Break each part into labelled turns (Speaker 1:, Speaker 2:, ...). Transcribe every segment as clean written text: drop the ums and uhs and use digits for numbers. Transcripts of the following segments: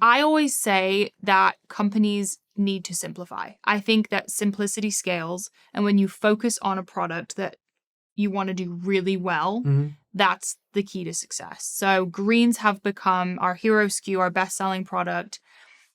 Speaker 1: I always say that companies need to simplify. I think that simplicity scales. And when you focus on a product that you want to do really well, that's the key to success. So greens have become our hero SKU, our best-selling product.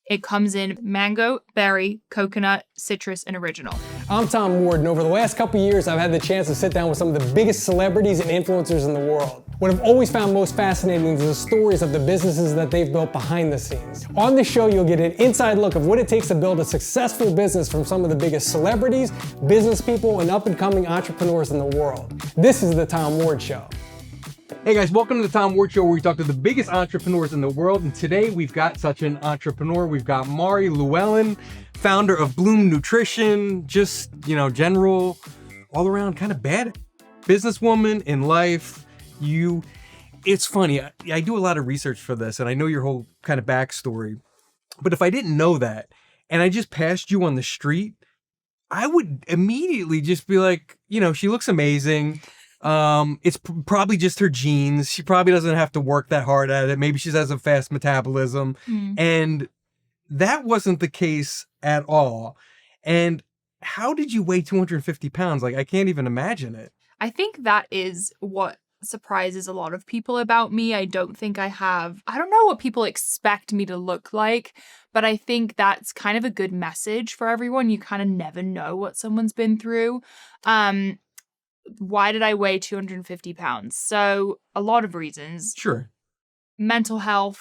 Speaker 1: It comes in mango, berry, coconut, citrus, and original.
Speaker 2: I'm Tom Ward, and over the last couple years, I've had the chance to sit down with some of the biggest celebrities and influencers in the world. What I've always found most fascinating is the stories of the businesses that they've built behind the scenes. On this show, you'll get an inside look of what it takes to build a successful business from some of the biggest celebrities, business people, and up-and-coming entrepreneurs in the world. This is The Tom Ward Show. Hey guys, welcome to The Tom Ward Show, where we talk to the biggest entrepreneurs in the world. And today we've got such an entrepreneur. We've got Mari Llewellyn, founder of Bloom Nutrition, just, general, all around kind of bad businesswoman in life. It's funny, I do a lot of research for this, and I know your whole kind of backstory. But if I didn't know that, and I just passed you on the street, I would immediately just be like, she looks amazing. It's probably just her genes. She probably doesn't have to work that hard at it. Maybe she has a fast metabolism. And that wasn't the case at all. And how did you weigh 250 pounds? Like, I can't even imagine it.
Speaker 1: I think that is what surprises a lot of people about me. I don't know what people expect me to look like, but I think that's kind of a good message for everyone. You kind of never know what someone's been through. Why did I weigh 250 pounds? So a lot of reasons.
Speaker 2: Sure.
Speaker 1: Mental health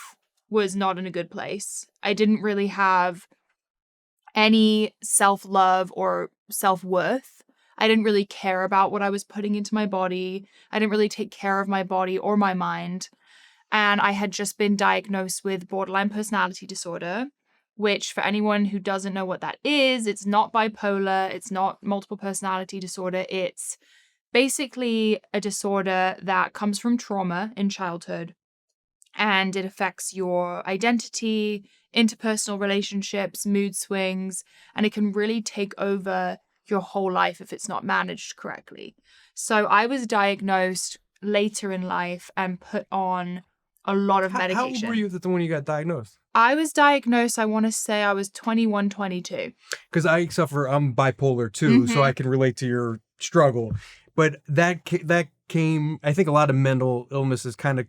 Speaker 1: was not in a good place. I didn't really have any self-love or self-worth. I didn't really care about what I was putting into my body. I didn't really take care of my body or my mind. And I had just been diagnosed with borderline personality disorder, which for anyone who doesn't know what that is, it's not bipolar, it's not multiple personality disorder. It's basically a disorder that comes from trauma in childhood, and it affects your identity, interpersonal relationships, mood swings, and it can really take over your whole life if it's not managed correctly. So I was diagnosed later in life and put on a lot of medication.
Speaker 2: How old were you when you got diagnosed?
Speaker 1: I was diagnosed, I want to say I was 21, 22.
Speaker 2: Because I'm bipolar too, so I can relate to your struggle. But that came, I think a lot of mental illnesses kind of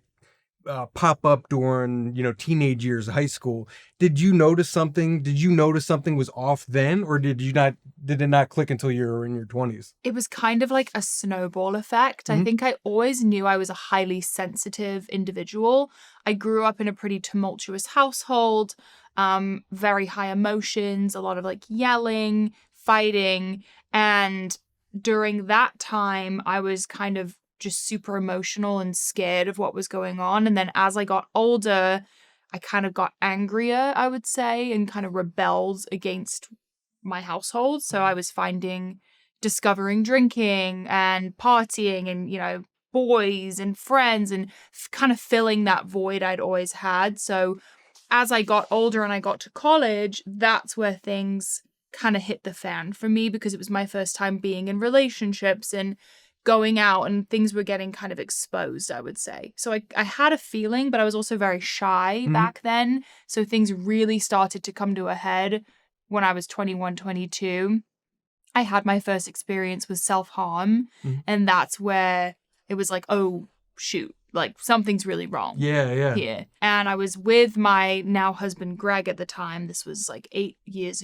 Speaker 2: pop up during, teenage years, high school. Did you notice something? Did you notice something was off then, or did it not click until you were in your 20s?
Speaker 1: It was kind of like a snowball effect. I think I always knew I was a highly sensitive individual. I grew up in a pretty tumultuous household, very high emotions, a lot of like yelling, fighting, and during that time, I was kind of just super emotional and scared of what was going on. And then as I got older, I kind of got angrier, I would say, and kind of rebelled against my household. So I was discovering drinking and partying and, boys and friends and kind of filling that void I'd always had. So as I got older and I got to college, that's where things kind of hit the fan for me, because it was my first time being in relationships and going out, and things were getting kind of exposed, I would say. So I had a feeling, but I was also very shy back then. So things really started to come to a head when I was 21, 22. I had my first experience with self-harm, and that's where it was like, oh, shoot. Like, something's really wrong here. And I was with my now husband, Greg, at the time. This was like 7 years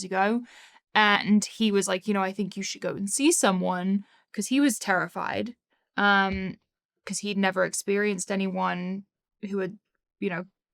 Speaker 1: ago. And he was like, I think you should go and see someone, because he was terrified, because he'd never experienced anyone who had,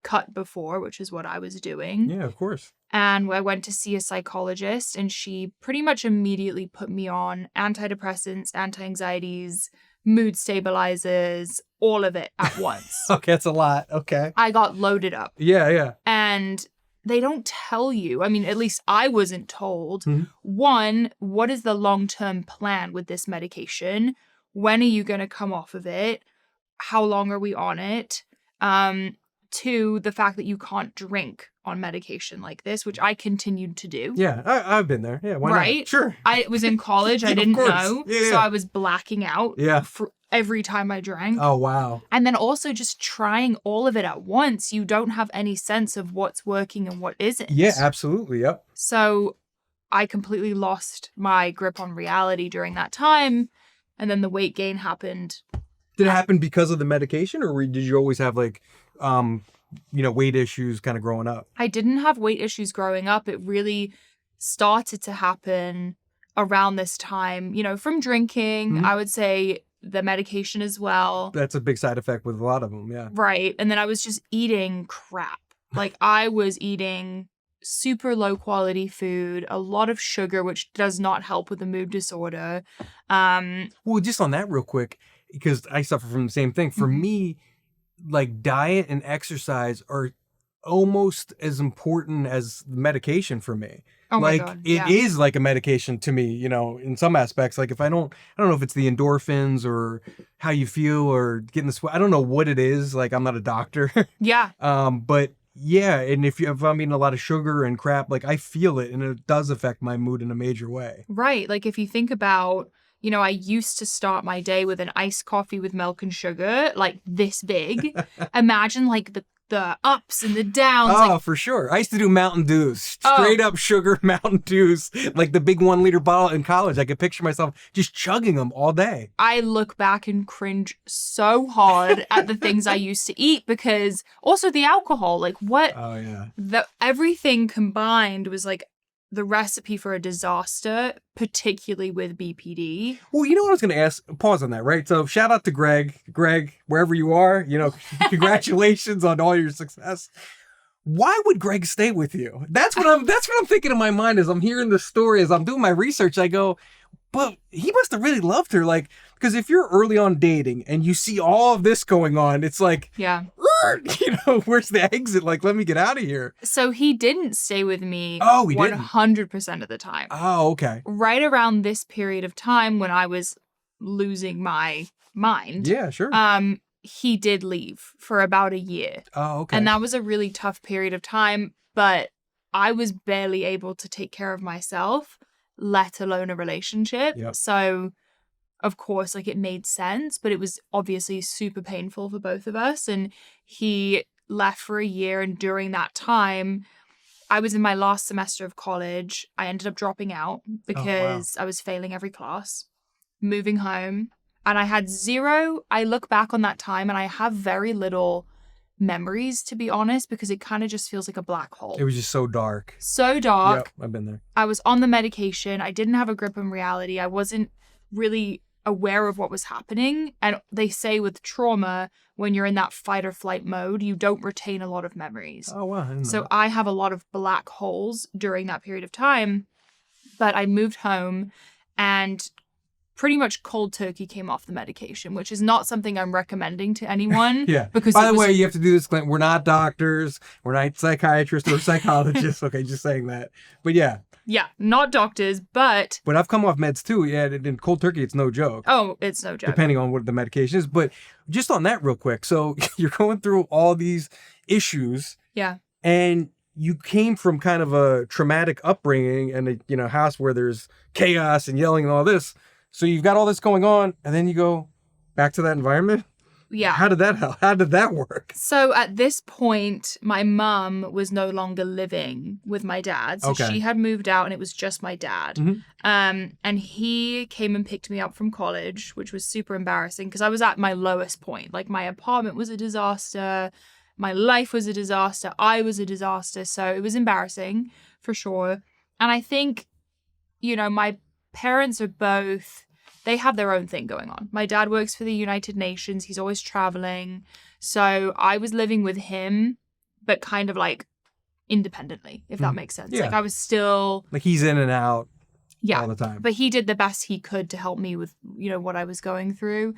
Speaker 1: cut before, which is what I was doing.
Speaker 2: Yeah, of course.
Speaker 1: And I went to see a psychologist, and she pretty much immediately put me on antidepressants, anti-anxieties, mood stabilizers, all of it at once.
Speaker 2: Okay, that's a lot. Okay.
Speaker 1: I got loaded up.
Speaker 2: Yeah.
Speaker 1: And they don't tell you, I mean, at least I wasn't told, one, what is the long-term plan with this medication? When are you going to come off of it? How long are we on it? Two, the fact that you can't drink on medication like this, which I continued to do.
Speaker 2: Yeah, I've been there. Yeah, why
Speaker 1: right?
Speaker 2: not? Sure.
Speaker 1: I was in college. I didn't know. Yeah. So I was blacking out every time I drank.
Speaker 2: Oh, wow.
Speaker 1: And then also just trying all of it at once, you don't have any sense of what's working and what isn't.
Speaker 2: Yeah, absolutely. Yep.
Speaker 1: So I completely lost my grip on reality during that time. And then the weight gain happened.
Speaker 2: Did it happen because of the medication, or did you always have like, weight issues kind of growing up?
Speaker 1: I didn't have weight issues growing up. It really started to happen around this time, from drinking, I would say the medication as well.
Speaker 2: That's a big side effect with a lot of them, yeah.
Speaker 1: Right. And then I was just eating crap. Like I was eating super low quality food, a lot of sugar, which does not help with the mood disorder.
Speaker 2: Well, just on that real quick, because I suffer from the same thing. For me, like diet and exercise are almost as important as medication for me.
Speaker 1: Oh my
Speaker 2: like
Speaker 1: God,
Speaker 2: it is like a medication to me, in some aspects. Like if I don't know if it's the endorphins or how you feel or getting the sweat. I don't know what it is. Like I'm not a doctor.
Speaker 1: Yeah.
Speaker 2: But yeah, and if I'm eating a lot of sugar and crap, like I feel it, and it does affect my mood in a major way.
Speaker 1: Right. Like if you think about, I used to start my day with an iced coffee with milk and sugar, like this big. Imagine like the ups and the downs.
Speaker 2: Oh, for sure. I used to do Mountain Dews, straight up sugar Mountain Dews, like the big 1 liter bottle in college. I could picture myself just chugging them all day.
Speaker 1: I look back and cringe so hard at the things I used to eat, because also the alcohol, like what?
Speaker 2: Oh, yeah.
Speaker 1: Everything combined was like the recipe for a disaster, particularly with BPD.
Speaker 2: Well, you know what I was going to ask? Pause on that, right? So shout out to Greg. Greg, wherever you are, congratulations on all your success. Why would Greg stay with you? That's what I'm thinking in my mind as I'm hearing the story, as I'm doing my research. I go, but he must have really loved her. Like, because if you're early on dating and you see all of this going on, it's like,
Speaker 1: yeah,
Speaker 2: where's the exit? Like, let me get out of here.
Speaker 1: So he didn't stay with me.
Speaker 2: Oh, he didn't?
Speaker 1: 100% of the time.
Speaker 2: Oh, okay.
Speaker 1: Right around this period of time when I was losing my mind.
Speaker 2: Yeah, sure.
Speaker 1: He did leave for about a year.
Speaker 2: Oh, okay.
Speaker 1: And that was a really tough period of time, but I was barely able to take care of myself, let alone a relationship.
Speaker 2: Yep.
Speaker 1: So, of course, like it made sense, but it was obviously super painful for both of us. And he left for a year. And during that time, I was in my last semester of college. I ended up dropping out because I was failing every class, moving home. And I had I look back on that time and I have very little memories, to be honest, because it kind of just feels like a black hole.
Speaker 2: It was just so dark.
Speaker 1: So dark.
Speaker 2: Yep, I've been there.
Speaker 1: I was on the medication. I didn't have a grip on reality. I wasn't really aware of what was happening. And they say with trauma, when you're in that fight or flight mode, you don't retain a lot of memories.
Speaker 2: Oh, wow. I didn't know
Speaker 1: So
Speaker 2: that.
Speaker 1: I have a lot of black holes during that period of time. But I moved home and pretty much cold turkey came off the medication, which is not something I'm recommending to anyone.
Speaker 2: Yeah.
Speaker 1: Because
Speaker 2: by the way, you have to do this. We're not doctors. We're not psychiatrists or psychologists. Okay, just saying that. But yeah.
Speaker 1: Yeah, not doctors, but
Speaker 2: I've come off meds too. Yeah, in cold turkey, it's no joke.
Speaker 1: Oh, it's no joke.
Speaker 2: Depending on what the medication is. But just on that real quick. So you're going through all these issues.
Speaker 1: Yeah.
Speaker 2: And you came from kind of a traumatic upbringing and a house where there's chaos and yelling and all this. So you've got all this going on, and then you go back to that environment?
Speaker 1: Yeah.
Speaker 2: How did that work?
Speaker 1: So at this point, my mum was no longer living with my dad. So
Speaker 2: Okay.
Speaker 1: she had moved out and it was just my dad.
Speaker 2: Mhm.
Speaker 1: And he came and picked me up from college, which was super embarrassing because I was at my lowest point. Like my apartment was a disaster. My life was a disaster. I was a disaster. So it was embarrassing for sure. And I think, my parents are both, they have their own thing going on. My dad works for the United Nations. He's always traveling. So I was living with him, but kind of like independently, if that makes sense.
Speaker 2: Yeah.
Speaker 1: Like I was still...
Speaker 2: Like he's in and out all the time.
Speaker 1: But he did the best he could to help me with, what I was going through.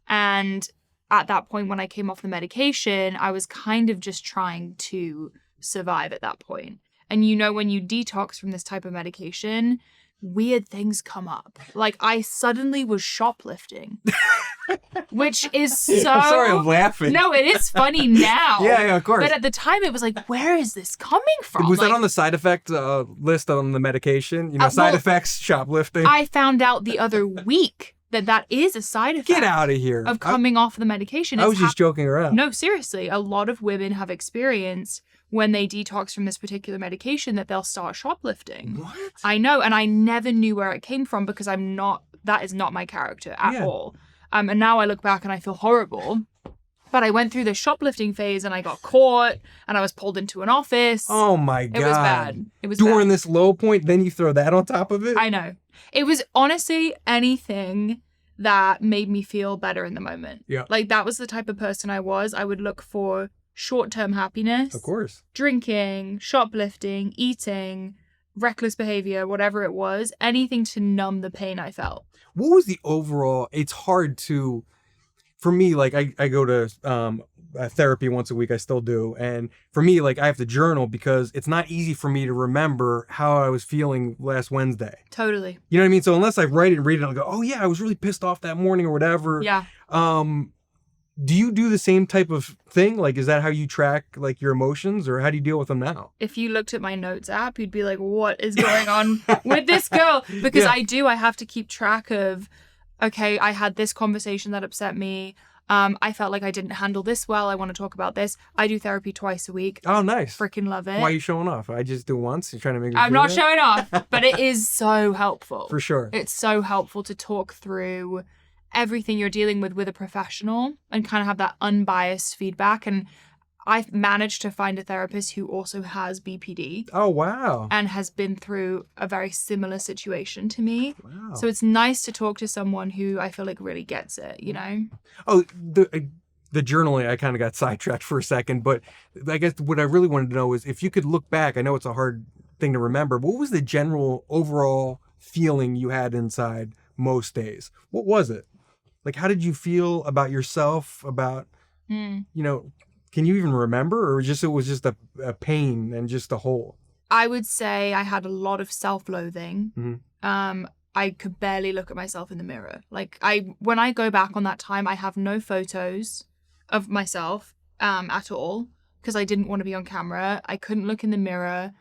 Speaker 1: And at that point, when I came off the medication, I was kind of just trying to survive at that point. And when you detox from this type of medication, weird things come up. Like I suddenly was shoplifting, which is so...
Speaker 2: I'm sorry, I'm laughing.
Speaker 1: No, it is funny now.
Speaker 2: Yeah, of course.
Speaker 1: But at the time, it was like, where is this coming from?
Speaker 2: Was
Speaker 1: like,
Speaker 2: that on the side effect list on the medication? Side
Speaker 1: well,
Speaker 2: effects, shoplifting?
Speaker 1: I found out the other week that is a side effect.
Speaker 2: Get out of here.
Speaker 1: Of coming off the medication.
Speaker 2: I was just joking around.
Speaker 1: No, seriously. A lot of women have experienced when they detox from this particular medication that they'll start shoplifting.
Speaker 2: What?
Speaker 1: I know. And I never knew where it came from because that is not my character at all. And now I look back and I feel horrible. But I went through the shoplifting phase and I got caught and I was pulled into an office.
Speaker 2: Oh my God.
Speaker 1: It was bad. It was
Speaker 2: During
Speaker 1: bad.
Speaker 2: this low point, then you throw that on top of it?
Speaker 1: I know. It was honestly anything that made me feel better in the moment.
Speaker 2: Yeah.
Speaker 1: Like that was the type of person I was. I would look for short-term happiness.
Speaker 2: Of course.
Speaker 1: Drinking, shoplifting, eating, reckless behavior, whatever it was, anything to numb the pain I felt.
Speaker 2: What was the overall, it's hard to, for me, like I go to therapy once a week, I still do. And for me, like I have to journal because it's not easy for me to remember how I was feeling last Wednesday.
Speaker 1: Totally.
Speaker 2: You know what I mean? So unless I write it and read it, I'll go, oh yeah, I was really pissed off that morning or whatever.
Speaker 1: Yeah.
Speaker 2: Do you do the same type of thing? Like, is that how you track like your emotions or how do you deal with them now?
Speaker 1: If you looked at my notes app, you'd be like, what is going on with this girl? Because I have to keep track of, okay, I had this conversation that upset me. I felt like I didn't handle this well. I want to talk about this. I do therapy twice a week.
Speaker 2: Oh, nice.
Speaker 1: Freaking love it.
Speaker 2: Why are you showing off? I just do once. You're trying to make me
Speaker 1: I'm
Speaker 2: do
Speaker 1: not
Speaker 2: that?
Speaker 1: showing off, but it is so helpful.
Speaker 2: For sure.
Speaker 1: It's so helpful to talk through everything you're dealing with a professional and kind of have that unbiased feedback. And I've managed to find a therapist who also has BPD.
Speaker 2: Oh, wow.
Speaker 1: And has been through a very similar situation to me.
Speaker 2: Wow.
Speaker 1: So it's nice to talk to someone who I feel like really gets it, you know?
Speaker 2: Oh, the journaling, I kind of got sidetracked for a second, but I guess what I really wanted to know is if you could look back, I know it's a hard thing to remember, what was the general overall feeling you had inside most days? What was it? Like, how did you feel about yourself, about, you know, can you even remember, or it was just a pain and just a hole?
Speaker 1: I would say I had a lot of self-loathing.
Speaker 2: Mm-hmm.
Speaker 1: I could barely look at myself in the mirror. Like when I go back on that time, I have no photos of myself at all because I didn't want to be on camera. I couldn't look in the mirror.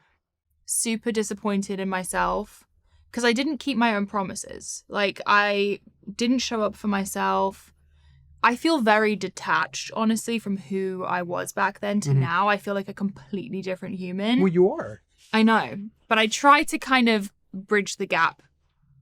Speaker 1: Super disappointed in myself because I didn't keep my own promises. Like I didn't show up for myself. I feel very detached, honestly, from who I was back then to now. I feel like a completely different human.
Speaker 2: Well, you are.
Speaker 1: I know. But I try to kind of bridge the gap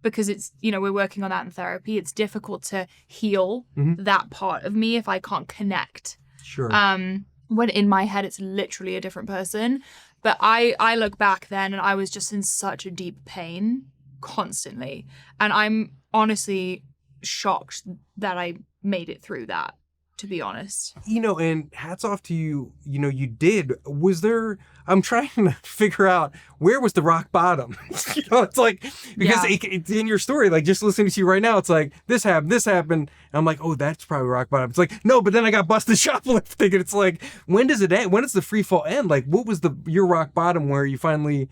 Speaker 1: because it's, you know, we're working on that in therapy. It's difficult to heal that part of me if I can't connect.
Speaker 2: Sure.
Speaker 1: When in my head, it's literally a different person. But I look back then and I was just in such a deep pain constantly. And I'm honestly shocked that I made it through that, to be honest.
Speaker 2: You know, and hats off to you. You know, you did. Was there, I'm trying to figure out where was the rock bottom? You know, it's like, because it's in your story, like just listening to you right now, it's like, this happened. And I'm like, oh, that's probably rock bottom. It's like, no, but then I got busted shoplifting. And it's like, when does it end? When does the free fall end? Like, what was your rock bottom where you finally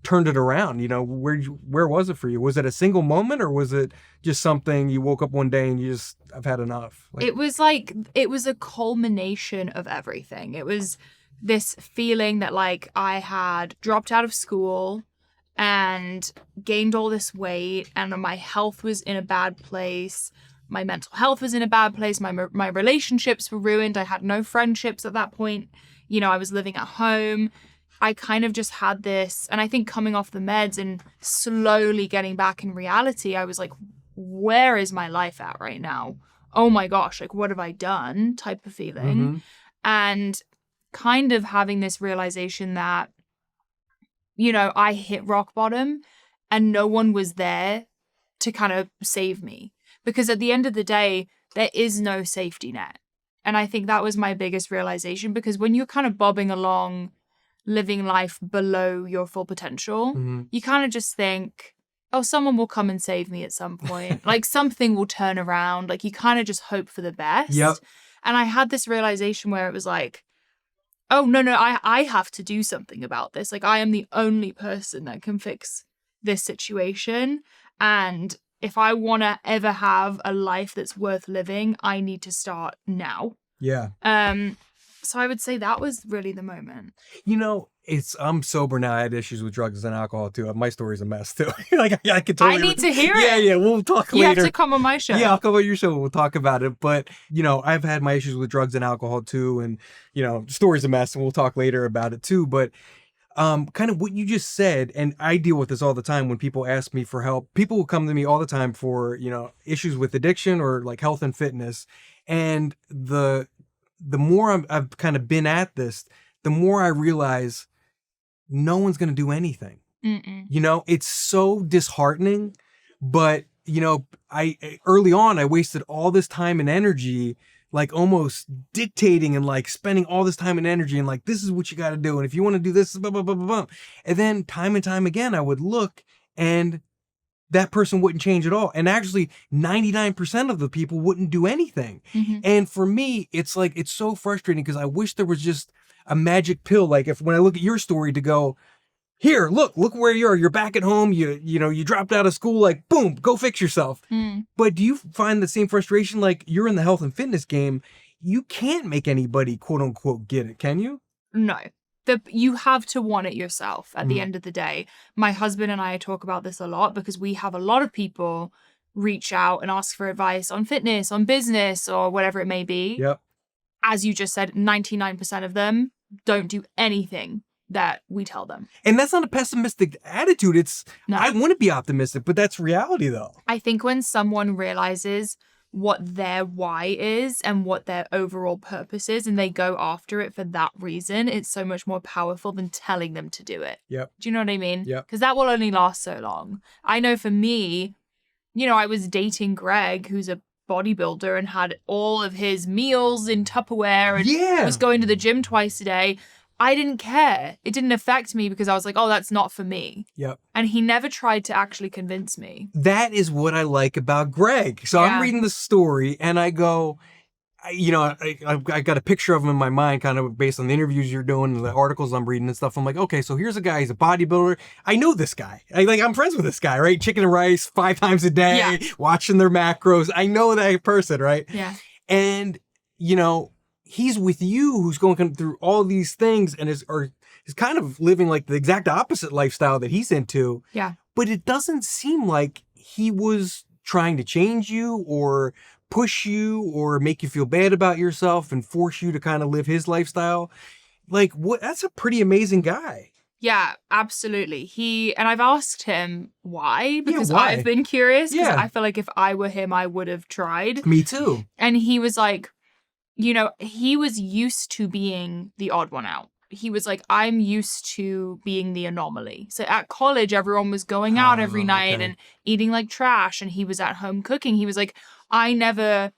Speaker 2: turned it around? You know, where was it for you? Was it a single moment or was it just something you woke up one day and you just, I've had enough? Like,
Speaker 1: it was a culmination of everything. It was this feeling that like I had dropped out of school and gained all this weight and my health was in a bad place. My mental health was in a bad place. My relationships were ruined. I had no friendships at that point. You know, I was living at home. I kind of just had this, and I think coming off the meds and slowly getting back in reality, I was like, where is my life at right now? Oh my gosh, like what have I done type of feeling. And kind of having this realization that, you know, I hit rock bottom and no one was there to kind of save me. Because at the end of the day, there is no safety net. And I think that was my biggest realization, because when you're kind of bobbing along, living life below your full potential, you kind of just think, oh, someone will come and save me at some point. Like something will turn around. Like you kind of just hope for the best.
Speaker 2: Yep.
Speaker 1: And I had this realization where it was like, oh, no, I have to do something about this. Like I am the only person that can fix this situation. And if I want to ever have a life that's worth living, I need to start now.
Speaker 2: Yeah.
Speaker 1: So I would say that was really the moment.
Speaker 2: You know, I'm sober now. I had issues with drugs and alcohol too. My story's a mess too. Like I could totally.
Speaker 1: I need to hear
Speaker 2: it. Yeah, we'll talk
Speaker 1: you
Speaker 2: later.
Speaker 1: You have to come on my show.
Speaker 2: Yeah, I'll come on your show and we'll talk about it. But you know, I've had my issues with drugs and alcohol too, and you know, the story's a mess, and we'll talk later about it too. But kind of what you just said, and I deal with this all the time when people ask me for help. People will come to me all the time for, you know, issues with addiction or like health and fitness. And the more I've kind of been at this, the more I realize no one's going to do anything. You know, it's so disheartening, but you know, early on, I wasted all this time and energy like almost dictating and like spending all this time and energy and like, this is what you got to do. And if you want to do this, blah, blah, blah, blah, blah. And then time and time again, I would look and that person wouldn't change at all. And actually 99% of the people wouldn't do anything. And for me, it's like, it's so frustrating because I wish there was just a magic pill. Like when I look at your story to go, here, look where you are. You're back at home. You know, you dropped out of school, like, boom, go fix yourself. But do you find the same frustration? Like you're in the health and fitness game. You can't make anybody quote unquote get it. Can you?
Speaker 1: No, you have to want it yourself at the end of the day. My husband and I talk about this a lot because we have a lot of people reach out and ask for advice on fitness, on business, or whatever it may be.
Speaker 2: Yep.
Speaker 1: As you just said, 99% of them don't do anything that we tell them.
Speaker 2: And that's not a pessimistic attitude. It's,
Speaker 1: no.
Speaker 2: I want to be optimistic, but that's reality though.
Speaker 1: I think when someone realizes what their why is and what their overall purpose is, and they go after it for that reason, it's so much more powerful than telling them to do it.
Speaker 2: Yep.
Speaker 1: Do you know what I mean?
Speaker 2: Yep.
Speaker 1: Because that will only last so long. I know for me, you know, I was dating Greg, who's a bodybuilder and had all of his meals in Tupperware and was going to the gym twice a day. I didn't care. It didn't affect me because I was like, oh, that's not for me.
Speaker 2: Yep.
Speaker 1: And he never tried to actually convince me.
Speaker 2: That is what I like about Greg. So I'm reading the story and I go, you know, I got a picture of him in my mind kind of based on the interviews you're doing and the articles I'm reading and stuff. I'm like, okay, so here's a guy, he's a bodybuilder. I know this guy. I'm friends with this guy, right? Chicken and rice 5 times a day, watching their macros. I know that person, right?
Speaker 1: Yeah.
Speaker 2: And, you know, he's with you who's going through all these things and is kind of living like the exact opposite lifestyle that he's into.
Speaker 1: Yeah.
Speaker 2: But it doesn't seem like he was trying to change you or push you or make you feel bad about yourself and force you to kind of live his lifestyle. Like that's a pretty amazing guy.
Speaker 1: Yeah, absolutely. And I've asked him why, because
Speaker 2: why?
Speaker 1: I've been curious. Because
Speaker 2: Yeah.
Speaker 1: I feel like if I were him, I would have tried.
Speaker 2: Me too.
Speaker 1: And he was like, you know, he was used to being the odd one out. He was like, I'm used to being the anomaly. So at college, everyone was going out every night and eating like trash. And he was at home cooking. He was like, I never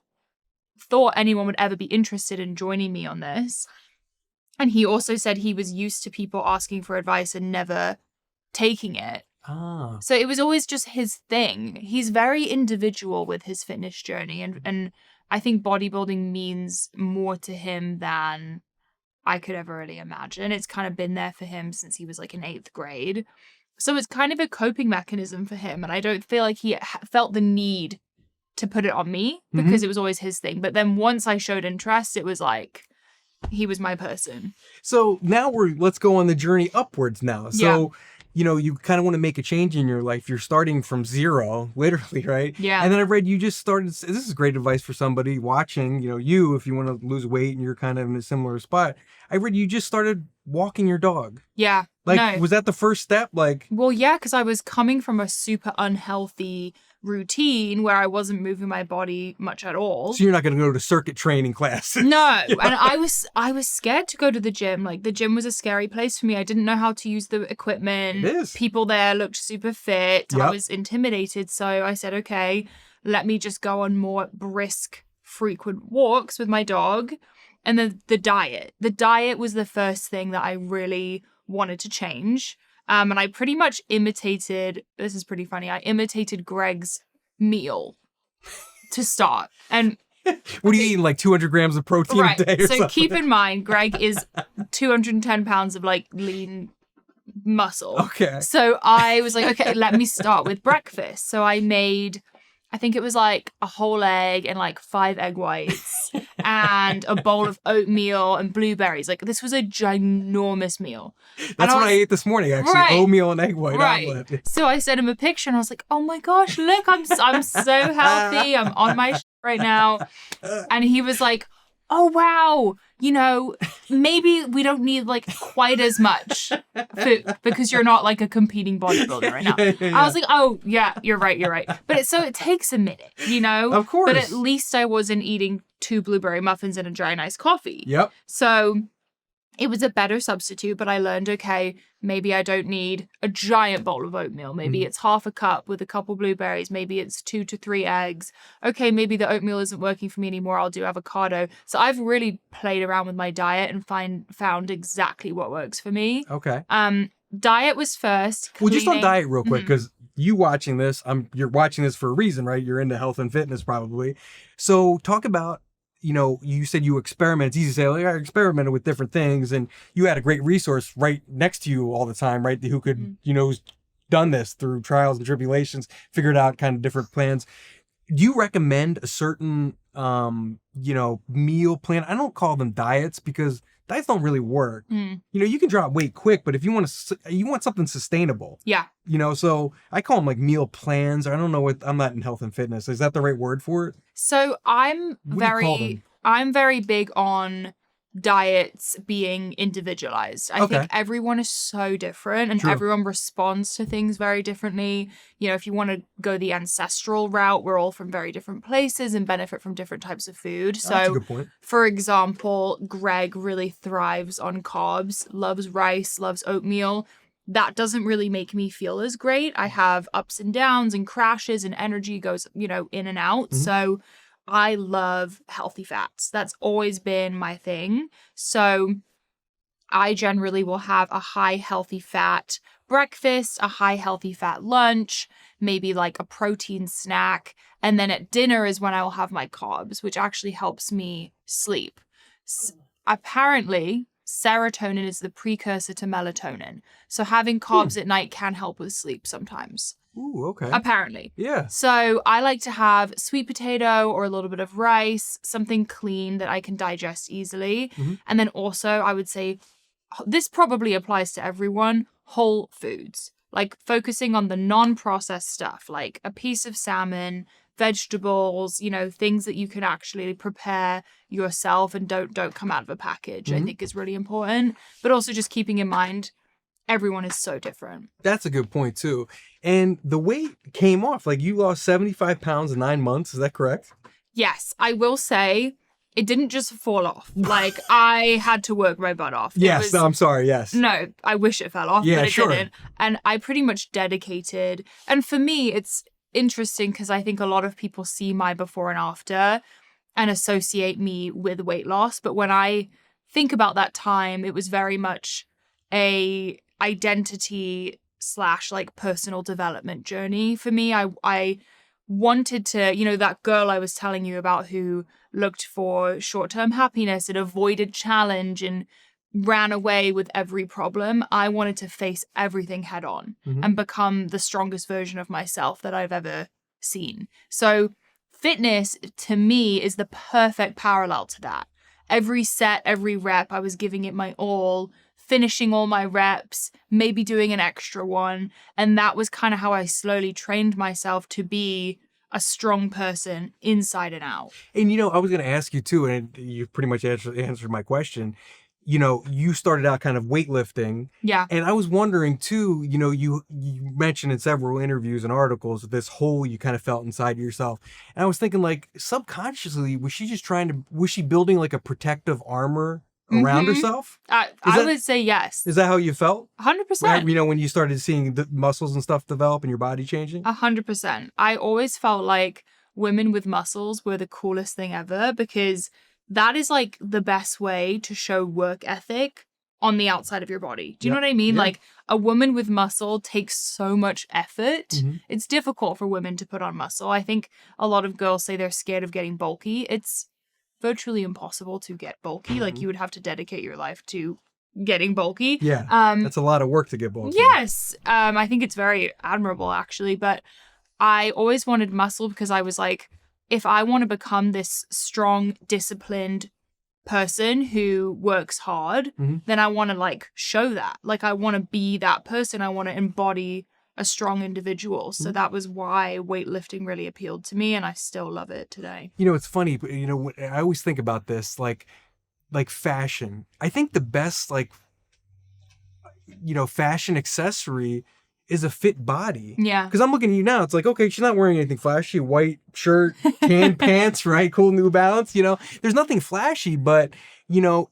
Speaker 1: thought anyone would ever be interested in joining me on this. And he also said he was used to people asking for advice and never taking it. So it was always just his thing. He's very individual with his fitness journey. And I think bodybuilding means more to him than I could ever really imagine. It's kind of been there for him since he was like in 8th grade. So it's kind of a coping mechanism for him. And I don't feel like he felt the need to put it on me because it was always his thing. But then once I showed interest, it was like, he was my person.
Speaker 2: So now let's go on the journey upwards now. So, you know, you kind of want to make a change in your life. You're starting from zero, literally, right?
Speaker 1: Yeah.
Speaker 2: And then I read you just started, this is great advice for somebody watching, you know, if you want to lose weight and you're kind of in a similar spot. I read you just started walking your dog.
Speaker 1: Yeah.
Speaker 2: Like, was that the first step? Like,
Speaker 1: well, yeah, because I was coming from a super unhealthy routine where I wasn't moving my body much at all.
Speaker 2: So you're not going to go to circuit training class.
Speaker 1: No. And I was scared to go to the gym. Like the gym was a scary place for me. I didn't know how to use the equipment.
Speaker 2: It is.
Speaker 1: People there looked super fit.
Speaker 2: Yep.
Speaker 1: I was intimidated. So I said, okay, let me just go on more brisk, frequent walks with my dog. And then the diet. The diet was the first thing that I really wanted to change. And I pretty much imitated, this is pretty funny, I imitated Greg's meal to start. And
Speaker 2: what are you eating, like 200 grams of protein a day or
Speaker 1: so
Speaker 2: something?
Speaker 1: keep in mind, Greg is 210 pounds of like lean muscle.
Speaker 2: Okay.
Speaker 1: So I was like, okay, let me start with breakfast. So I made I think it was like a whole egg and like 5 egg whites and a bowl of oatmeal and blueberries. Like this was a ginormous meal.
Speaker 3: That's what I ate this morning, actually.
Speaker 1: Right.
Speaker 3: Oatmeal and egg white omelet.
Speaker 1: So I sent him a picture and I was like, oh my gosh, look, I'm so healthy. I'm on my right now. And he was like, oh, wow. You know, maybe we don't need like quite as much because you're not like a competing bodybuilder right now. I was like, oh, yeah, you're right. But it takes a minute, you know?
Speaker 3: Of course.
Speaker 1: But at least I wasn't eating 2 blueberry muffins and a giant iced coffee.
Speaker 3: Yep.
Speaker 1: So it was a better substitute, but I learned, okay, maybe I don't need a giant bowl of oatmeal. Maybe it's half a cup with a couple blueberries. Maybe it's 2 to 3 eggs. Okay, maybe the oatmeal isn't working for me anymore. I'll do avocado. So I've really played around with my diet and found exactly what works for me.
Speaker 3: Okay.
Speaker 1: Diet was first.
Speaker 3: Well, just on diet real quick, because you watching this, you're watching this for a reason, right? You're into health and fitness probably. So talk about, you know, you said you experiment. It's easy to say, like, I experimented with different things, and you had a great resource right next to you all the time, right? Who could, you know, who's done this through trials and tribulations, figured out kind of different plans. Do you recommend a certain, you know, meal plan? I don't call them diets because diets don't really work. You know, you can drop weight quick, but if you want something sustainable. Yeah. You know, so I call them like meal plans. I don't know I'm not in health and fitness. Is that the right word for it?
Speaker 1: So I'm very big on diets being individualized. I think everyone is so different and everyone responds to things very differently. You know, if you want to go the ancestral route, we're all from very different places and benefit from different types of food. So,
Speaker 3: that's a good point.
Speaker 1: For example, Greg really thrives on carbs, loves rice, loves oatmeal. That doesn't really make me feel as great. I have ups and downs and crashes and energy goes, you know, in and out. So I love healthy fats. That's always been my thing. So I generally will have a high healthy fat breakfast, a high healthy fat lunch, maybe like a protein snack. And then at dinner is when I will have my carbs, which actually helps me sleep. Apparently, serotonin is the precursor to melatonin. So having carbs at night can help with sleep sometimes.
Speaker 3: Ooh, okay.
Speaker 1: Apparently.
Speaker 3: Yeah.
Speaker 1: So I like to have sweet potato or a little bit of rice, something clean that I can digest easily. And then also I would say, this probably applies to everyone, whole foods. Like focusing on the non-processed stuff, like a piece of salmon, vegetables, you know, things that you can actually prepare yourself and don't come out of a package, I think is really important. But also just keeping in mind, everyone is so different.
Speaker 3: That's a good point too. And the weight came off. Like you lost 75 pounds in 9 months. Is that correct?
Speaker 1: Yes, I will say it didn't just fall off. Like I had to work my butt off.
Speaker 3: Yes, no, I'm sorry. Yes.
Speaker 1: No, I wish it fell off,
Speaker 3: yeah,
Speaker 1: but it
Speaker 3: sure.
Speaker 1: didn't. And I pretty much dedicated. And for me, it's interesting because I think a lot of people see my before and after and associate me with weight loss. But when I think about that time, it was very much a identity / like personal development journey for me. I wanted to, you know, that girl I was telling you about who looked for short-term happiness and avoided challenge and ran away with every problem. I wanted to face everything head on and become the strongest version of myself that I've ever seen. So fitness to me is the perfect parallel to that. Every set, every rep, I was giving it my all, finishing all my reps, maybe doing an extra one. And that was kind of how I slowly trained myself to be a strong person inside and out.
Speaker 3: And, you know, I was going to ask you too, and you pretty much answered my question. You know, you started out kind of weightlifting.
Speaker 1: Yeah.
Speaker 3: And I was wondering too, you know, you mentioned in several interviews and articles this hole you kind of felt inside yourself. And I was thinking like subconsciously, was she building like a protective armor around herself?
Speaker 1: I would say yes.
Speaker 3: Is that how you felt?
Speaker 1: 100%.
Speaker 3: Right? You know, when you started seeing the muscles and stuff develop and your body changing?
Speaker 1: 100%. I always felt like women with muscles were the coolest thing ever because that is like the best way to show work ethic on the outside of your body. Do you know what I mean?
Speaker 3: Yeah.
Speaker 1: Like a woman with muscle takes so much effort. It's difficult for women to put on muscle. I think a lot of girls say they're scared of getting bulky. It's virtually impossible to get bulky. Like you would have to dedicate your life to getting bulky.
Speaker 3: Yeah. That's a lot of work to get bulky.
Speaker 1: Yes. I think it's very admirable actually, but I always wanted muscle because I was like, if I want to become this strong, disciplined person who works hard, then I want to like show that. Like I want to be that person. I want to embody a strong individual. So that was why weightlifting really appealed to me, and I still love it today.
Speaker 3: You know, it's funny, but you know, I always think about this, like fashion. I think the best, like, you know, fashion accessory is a fit body.
Speaker 1: Yeah.
Speaker 3: Because I'm looking at you now, it's like, okay, she's not wearing anything flashy. White shirt, tan pants, right? Cool New Balance, you know. There's nothing flashy, but, you know,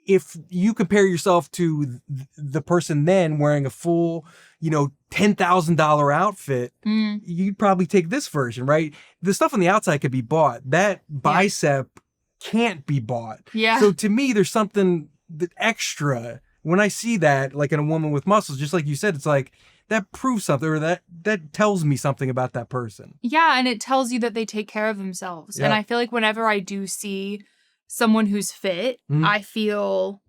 Speaker 3: if you compare yourself to the person then wearing a full, you know, $10,000 outfit, you'd probably take this version, right? The stuff on the outside could be bought. That bicep can't be bought.
Speaker 1: Yeah.
Speaker 3: So to me, there's something that extra when I see that, like in a woman with muscles, just like you said, it's like that proves something, or that tells me something about that person.
Speaker 1: Yeah, and it tells you that they take care of themselves.
Speaker 3: Yeah.
Speaker 1: And I feel like whenever I do see someone who's fit, I feel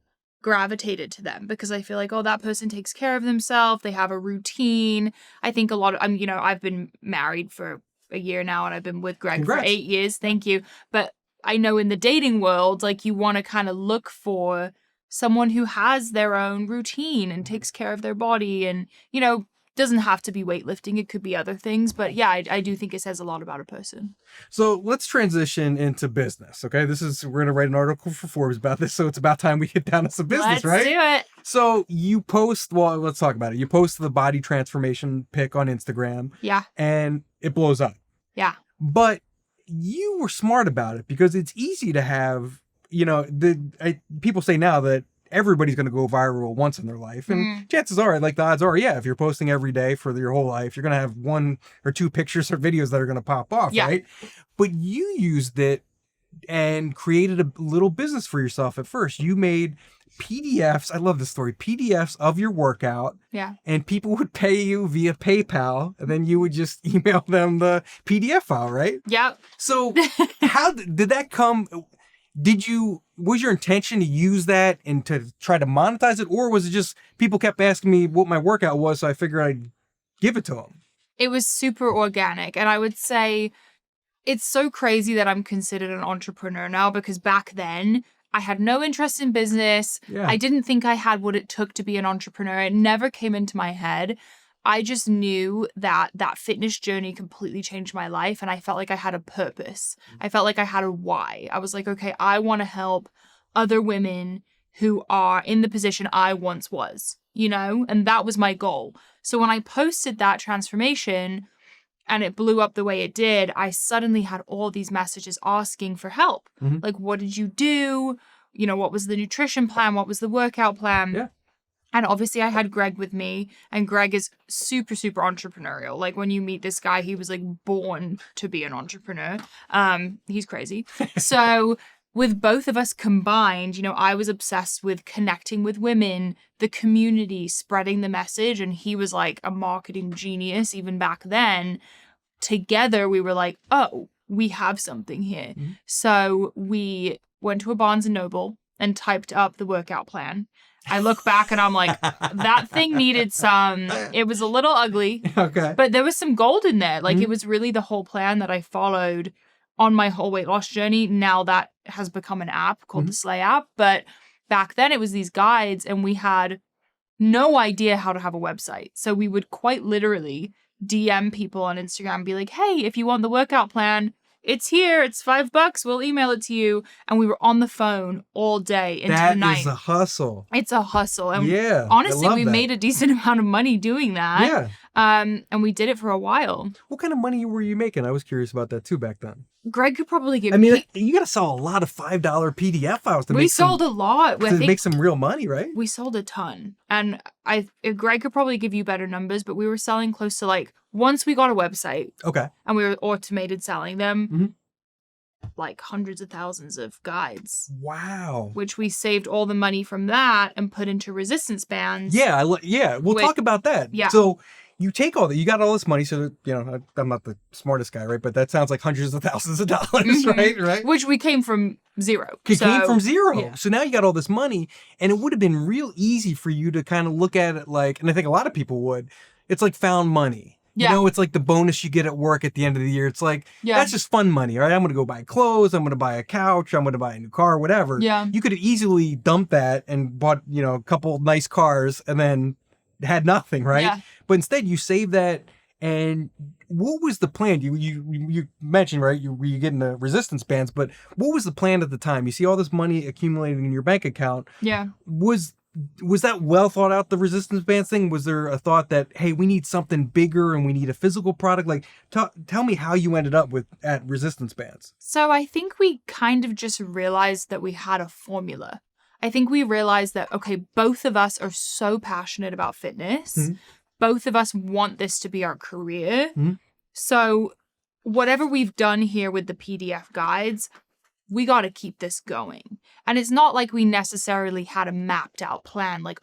Speaker 1: gravitated to them because I feel like, oh, that person takes care of themselves. They have a routine. I think a lot of, you know, I've been married for a year now and I've been with Greg
Speaker 3: Congrats.
Speaker 1: for 8 years. Thank you. But I know in the dating world, like you want to kind of look for someone who has their own routine and takes care of their body and, you know, doesn't have to be weightlifting. It could be other things. But yeah, I do think it says a lot about a person.
Speaker 3: So let's transition into business. Okay. We're going to write an article for Forbes about this. So it's about time we get down to some business, right?
Speaker 1: Let's do it.
Speaker 3: So you post, well, let's talk about it. You post the body transformation pic on Instagram.
Speaker 1: Yeah.
Speaker 3: And it blows up.
Speaker 1: Yeah.
Speaker 3: But you were smart about it because it's easy to have, you know, people say now that everybody's going to go viral once in their life. And chances are, like the odds are, yeah, if you're posting every day for your whole life, you're going to have 1 or 2 pictures or videos that are going to pop off, right? But you used it and created a little business for yourself at first. You made PDFs. I love this story. PDFs of your workout. Yeah. And people would pay you via PayPal, and then you would just email them the PDF file, right?
Speaker 1: Yep.
Speaker 3: So how did that come? Was your intention to use that and to try to monetize it? Or was it just people kept asking me what my workout was, so I figured I'd give it to them?
Speaker 1: It was super organic. And I would say it's so crazy that I'm considered an entrepreneur now because back then I had no interest in business. Yeah. I didn't think I had what it took to be an entrepreneur. It never came into my head. I just knew that fitness journey completely changed my life and I felt like I had a purpose. I felt like I had a why. I was like, okay, I want to help other women who are in the position I once was, you know, and that was my goal. So when I posted that transformation and it blew up the way it did, I suddenly had all these messages asking for help. Like, what did you do? You know, what was the nutrition plan? What was the workout plan? Yeah. And obviously I had Greg with me, and Greg is super, super entrepreneurial. Like when you meet this guy, he was like born to be an entrepreneur. He's crazy. So with both of us combined, you know, I was obsessed with connecting with women, the community, spreading the message. And he was like a marketing genius even back then. Together, we were like, oh, we have something here. So we went to a Barnes and Noble and typed up the workout plan. I look back and I'm like, that thing needed it was a little ugly, but there was some gold in there. Like it was really the whole plan that I followed on my whole weight loss journey. Now that has become an app called the Slay app. But back then it was these guides and we had no idea how to have a website. So we would quite literally DM people on Instagram and be like, hey, if you want the workout plan, it's here. It's $5. We'll email it to you. And we were on the phone all day into the night.
Speaker 3: That is a hustle.
Speaker 1: It's a hustle. And honestly, we made a decent amount of money doing that. Yeah. And we did it for a while.
Speaker 3: What kind of money were you making? I was curious about that too back then.
Speaker 1: Greg could probably give
Speaker 3: me... you got to sell a lot of $5 PDF files to
Speaker 1: We sold a lot.
Speaker 3: To make some real money, right?
Speaker 1: We sold a ton. And Greg could probably give you better numbers, but we were selling close to like, once we got a website. Okay. And we were automated selling them, like hundreds of thousands of guides.
Speaker 3: Wow.
Speaker 1: Which we saved all the money from that and put into resistance bands.
Speaker 3: Yeah. We'll talk about that. Yeah. So you take all that, you got all this money. So, you know, I'm not the smartest guy, right? But that sounds like hundreds of thousands of dollars, right?
Speaker 1: Which we came from zero.
Speaker 3: Came from zero. Yeah. So now you got all this money, and it would have been real easy for you to kind of look at it like, and I think a lot of people would, it's like found money.
Speaker 1: Yeah.
Speaker 3: You know, it's like the bonus you get at work at the end of the year. It's like, that's just fun money, right? I'm going to go buy clothes. I'm going to buy a couch. I'm going to buy a new car, whatever.
Speaker 1: Yeah.
Speaker 3: You could have easily dumped that and bought, you know, a couple nice cars and then had nothing, right?
Speaker 1: Yeah.
Speaker 3: But instead you save that. And what was the plan? You mentioned, right, you getting the resistance bands, but what was the plan at the time? You see all this money accumulating in your bank account.
Speaker 1: Yeah.
Speaker 3: Was that well thought out, the resistance bands thing? Was there a thought that, hey, we need something bigger and we need a physical product? Like, tell me how you ended up at resistance bands.
Speaker 1: So I think we kind of just realized that we had a formula. I think we realized that, okay, both of us are so passionate about fitness. Mm-hmm. Both of us want this to be our career. Mm-hmm. So whatever we've done here with the PDF guides, we got to keep this going. And it's not like we necessarily had a mapped out plan, like,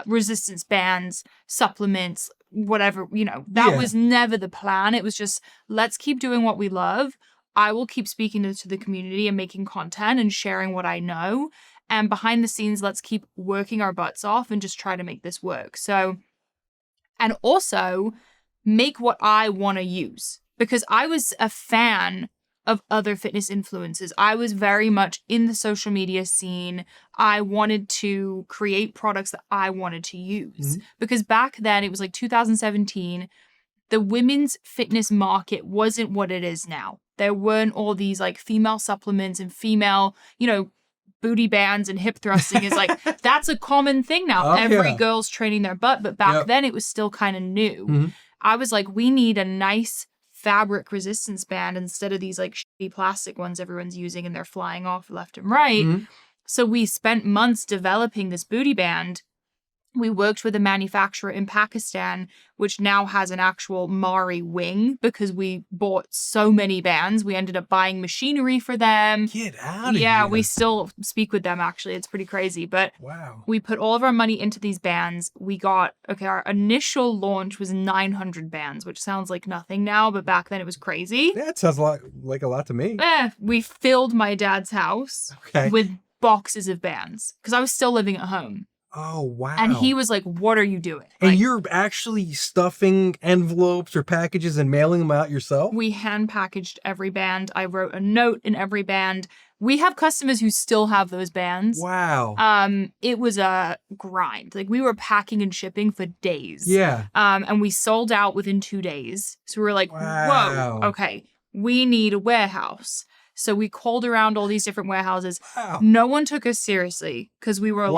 Speaker 1: resistance bands, supplements, whatever, you know, that was never the plan. It was just, let's keep doing what we love. I will keep speaking to the community and making content and sharing what I know. And behind the scenes, let's keep working our butts off and just try to make this work. So, and also make what I want to use, because I was a fan of other fitness influencers. I was very much in the social media scene. I wanted to create products that I wanted to use, because back then, it was like 2017, the women's fitness market wasn't what it is now. There weren't all these like female supplements and female, you know, booty bands and hip thrusting is like, that's a common thing now. Every girl's training their butt, but back then it was still kind of new. Mm-hmm. I was like, we need a nice fabric resistance band instead of these like shitty plastic ones everyone's using and they're flying off left and right. Mm-hmm. So we spent months developing this booty band. We worked with a manufacturer in Pakistan, which now has an actual Mari wing, because we bought so many bands. We ended up buying machinery for them.
Speaker 3: Get out of here.
Speaker 1: Yeah, we still speak with them, actually. It's pretty crazy. But we put all of our money into these bands. We got, our initial launch was 900 bands, which sounds like nothing now, but back then it was crazy.
Speaker 3: Yeah, it sounds like a lot to me.
Speaker 1: We filled my dad's house with boxes of bands, because I was still living at home.
Speaker 3: Oh, wow.
Speaker 1: And he was like, what are you doing?
Speaker 3: And
Speaker 1: like,
Speaker 3: you're actually stuffing envelopes or packages and mailing them out yourself?
Speaker 1: We hand packaged every band. I wrote a note in every band. We have customers who still have those bands.
Speaker 3: Wow.
Speaker 1: It was a grind. Like, we were packing and shipping for days.
Speaker 3: Yeah.
Speaker 1: And we sold out within 2 days. So we were like, whoa, okay, we need a warehouse. So we called around all these different warehouses. Wow. No one took us seriously, because we were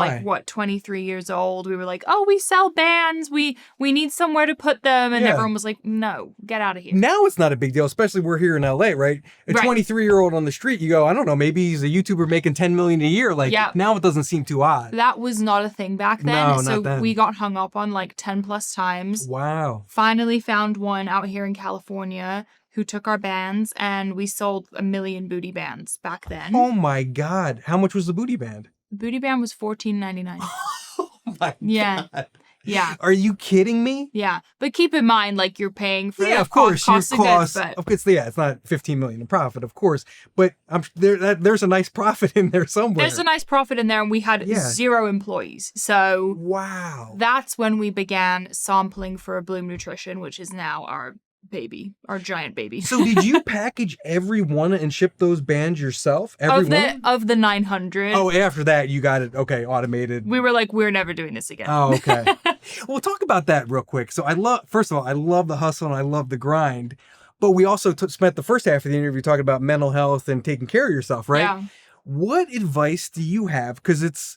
Speaker 1: 23 years old. We were like, oh, we sell bands. We need somewhere to put them. And everyone was like, no, get out of here.
Speaker 3: Now it's not a big deal, especially we're here in LA, right? A 23-year-old on the street, you go, I don't know, maybe he's a YouTuber making $10 million a year. Like, now it doesn't seem too odd.
Speaker 1: That was not a thing back then.
Speaker 3: No, not then.
Speaker 1: We got hung up on like 10 plus times.
Speaker 3: Wow.
Speaker 1: Finally found one out here in California who took our bands, and we sold 1 million booty bands back then.
Speaker 3: Oh my God. How much was the booty band?
Speaker 1: The booty band was $14.99.
Speaker 3: Oh my God.
Speaker 1: Yeah.
Speaker 3: Are you kidding me?
Speaker 1: Yeah. But keep in mind, like, you're paying for
Speaker 3: of course,
Speaker 1: cost
Speaker 3: your cost. Of course, it's not $15 million in profit, of course. But there's a nice profit in there somewhere.
Speaker 1: There's a nice profit in there, and we had 0 employees. So
Speaker 3: wow.
Speaker 1: That's when we began sampling for Bloom Nutrition, which is now our baby, our giant baby.
Speaker 3: So did you package every one and ship those bands yourself? Of
Speaker 1: the 900.
Speaker 3: Oh, after that you got it, automated.
Speaker 1: We were like, we're never doing this again.
Speaker 3: Oh, okay. Well, talk about that real quick. So first of all, I love the hustle and I love the grind, but we also spent the first half of the interview talking about mental health and taking care of yourself, right? Yeah. What advice do you have? Because it's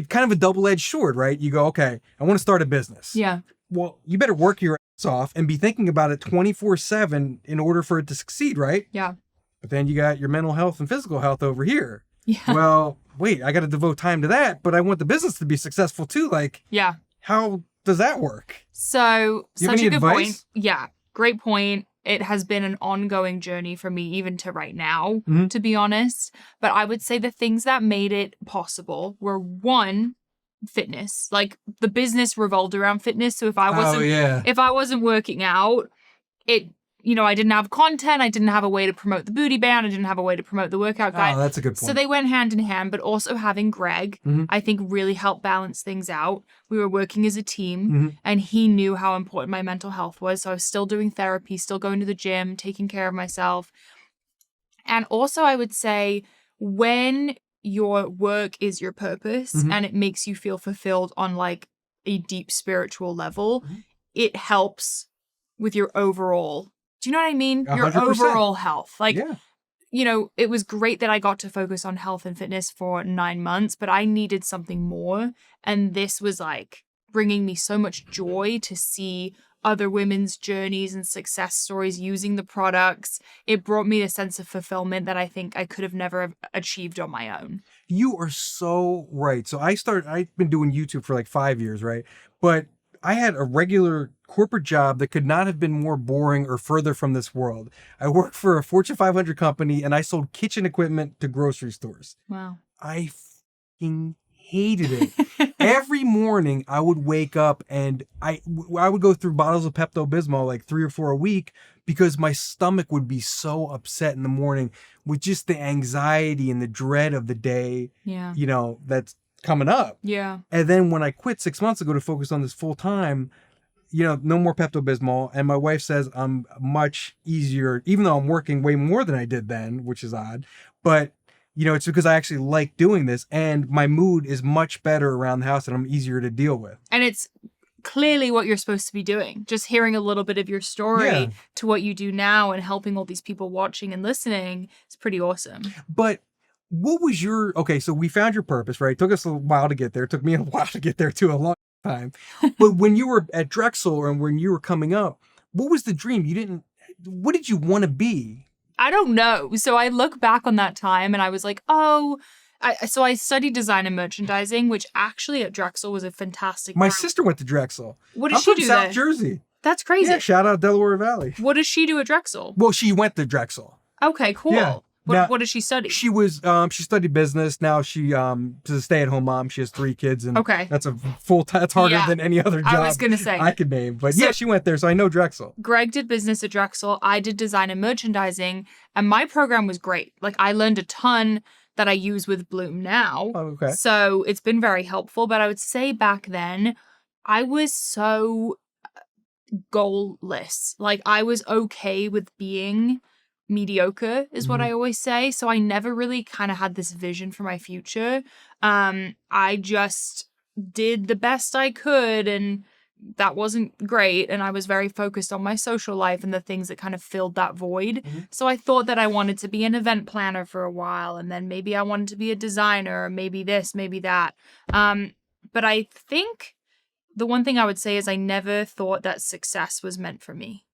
Speaker 3: kind of a double-edged sword, right? You go, okay, I want to start a business.
Speaker 1: Yeah.
Speaker 3: Well, you better work your ass off and be thinking about it 24/7 in order for it to succeed, right?
Speaker 1: Yeah.
Speaker 3: But then you got your mental health and physical health over here.
Speaker 1: Yeah.
Speaker 3: Well, wait, I got to devote time to that, but I want the business to be successful too. Like,
Speaker 1: yeah.
Speaker 3: How does that work?
Speaker 1: So,
Speaker 3: do you have any
Speaker 1: good
Speaker 3: advice?
Speaker 1: Point. Yeah. Great point. It has been an ongoing journey for me, even to right now, to be honest. But I would say the things that made it possible were, one, fitness. Like, the business revolved around fitness. So if I wasn't working out, I didn't have content. I didn't have a way to promote the booty band. I didn't have a way to promote the workout guide.
Speaker 3: Oh, that's a good point.
Speaker 1: So they went hand in hand, but also having Greg, I think really helped balance things out. We were working as a team and he knew how important my mental health was. So I was still doing therapy, still going to the gym, taking care of myself. And also I would say when your work is your purpose and it makes you feel fulfilled on like a deep spiritual level, it helps with your overall, do you know what I mean?
Speaker 3: 100%.
Speaker 1: Your overall health. Like,
Speaker 3: Yeah.
Speaker 1: It was great that I got to focus on health and fitness for 9 months, but I needed something more. And this was like bringing me so much joy to see other women's journeys and success stories using the products. It brought me a sense of fulfillment that I think I could have never achieved on my own.
Speaker 3: You are so right. So I've been doing YouTube for like 5 years, right? But I had a regular corporate job that could not have been more boring or further from this world. I worked for a Fortune 500 company and I sold kitchen equipment to grocery stores.
Speaker 1: Wow.
Speaker 3: I fucking hated it. Every morning I would wake up and I would go through bottles of Pepto-Bismol, like 3 or 4 a week, because my stomach would be so upset in the morning with just the anxiety and the dread of the day, that's coming up.
Speaker 1: Yeah.
Speaker 3: And then when I quit 6 months ago to focus on this full time, no more Pepto-Bismol. And my wife says I'm much easier, even though I'm working way more than I did then, which is odd. But, it's because I actually like doing this and my mood is much better around the house and I'm easier to deal with.
Speaker 1: And it's clearly what you're supposed to be doing. Just hearing a little bit of your story to what you do now and helping all these people watching and listening is pretty awesome.
Speaker 3: But what was so we found your purpose, right? It took us a while to get there. It took me a while to get there too, a long time. But when you were at Drexel and when you were coming up, what was the dream? What did you want to be?
Speaker 1: I don't know. So I look back on that time and I was like, so I studied design and merchandising, which actually at Drexel was a fantastic
Speaker 3: My sister went to Drexel.
Speaker 1: What did she do
Speaker 3: South
Speaker 1: there?
Speaker 3: Jersey.
Speaker 1: That's crazy.
Speaker 3: Yeah, shout out Delaware Valley.
Speaker 1: What does she do at Drexel?
Speaker 3: Well, she went to Drexel.
Speaker 1: Okay, cool.
Speaker 3: Yeah.
Speaker 1: What does she study?
Speaker 3: She studied business. Now she's a stay-at-home mom. She has 3 kids, and that's a full-time. That's harder than any other job
Speaker 1: I was gonna say
Speaker 3: I could name. But she went there, so I know Drexel.
Speaker 1: Greg did business at Drexel. I did design and merchandising, and my program was great. Like I learned a ton that I use with Bloom now.
Speaker 3: Oh, okay.
Speaker 1: So it's been very helpful. But I would say back then, I was so goalless. Like I was okay with being mediocre is what I always say. So I never really kind of had this vision for my future. I just did the best I could and that wasn't great. And I was very focused on my social life and the things that kind of filled that void. So I thought that I wanted to be an event planner for a while and then maybe I wanted to be a designer or maybe this, maybe that. But I think the one thing I would say is I never thought that success was meant for me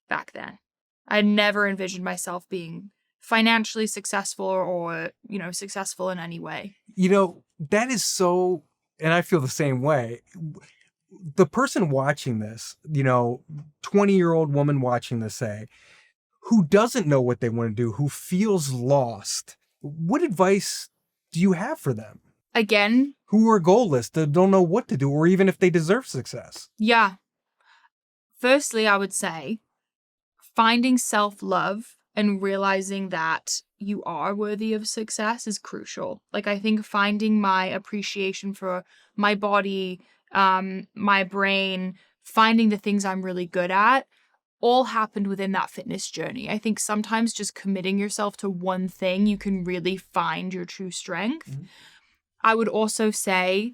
Speaker 1: back then. I never envisioned myself being financially successful or, successful in any way.
Speaker 3: That is so, and I feel the same way. The person watching this, 20-year-old woman watching this, say, who doesn't know what they want to do, who feels lost, what advice do you have for them?
Speaker 1: Again,
Speaker 3: who are goalless, that don't know what to do, or even if they deserve success?
Speaker 1: Yeah. Firstly, I would say, finding self-love and realizing that you are worthy of success is crucial. Like, I think finding my appreciation for my body, my brain, finding the things I'm really good at, all happened within that fitness journey. I think sometimes just committing yourself to one thing, you can really find your true strength. I would also say,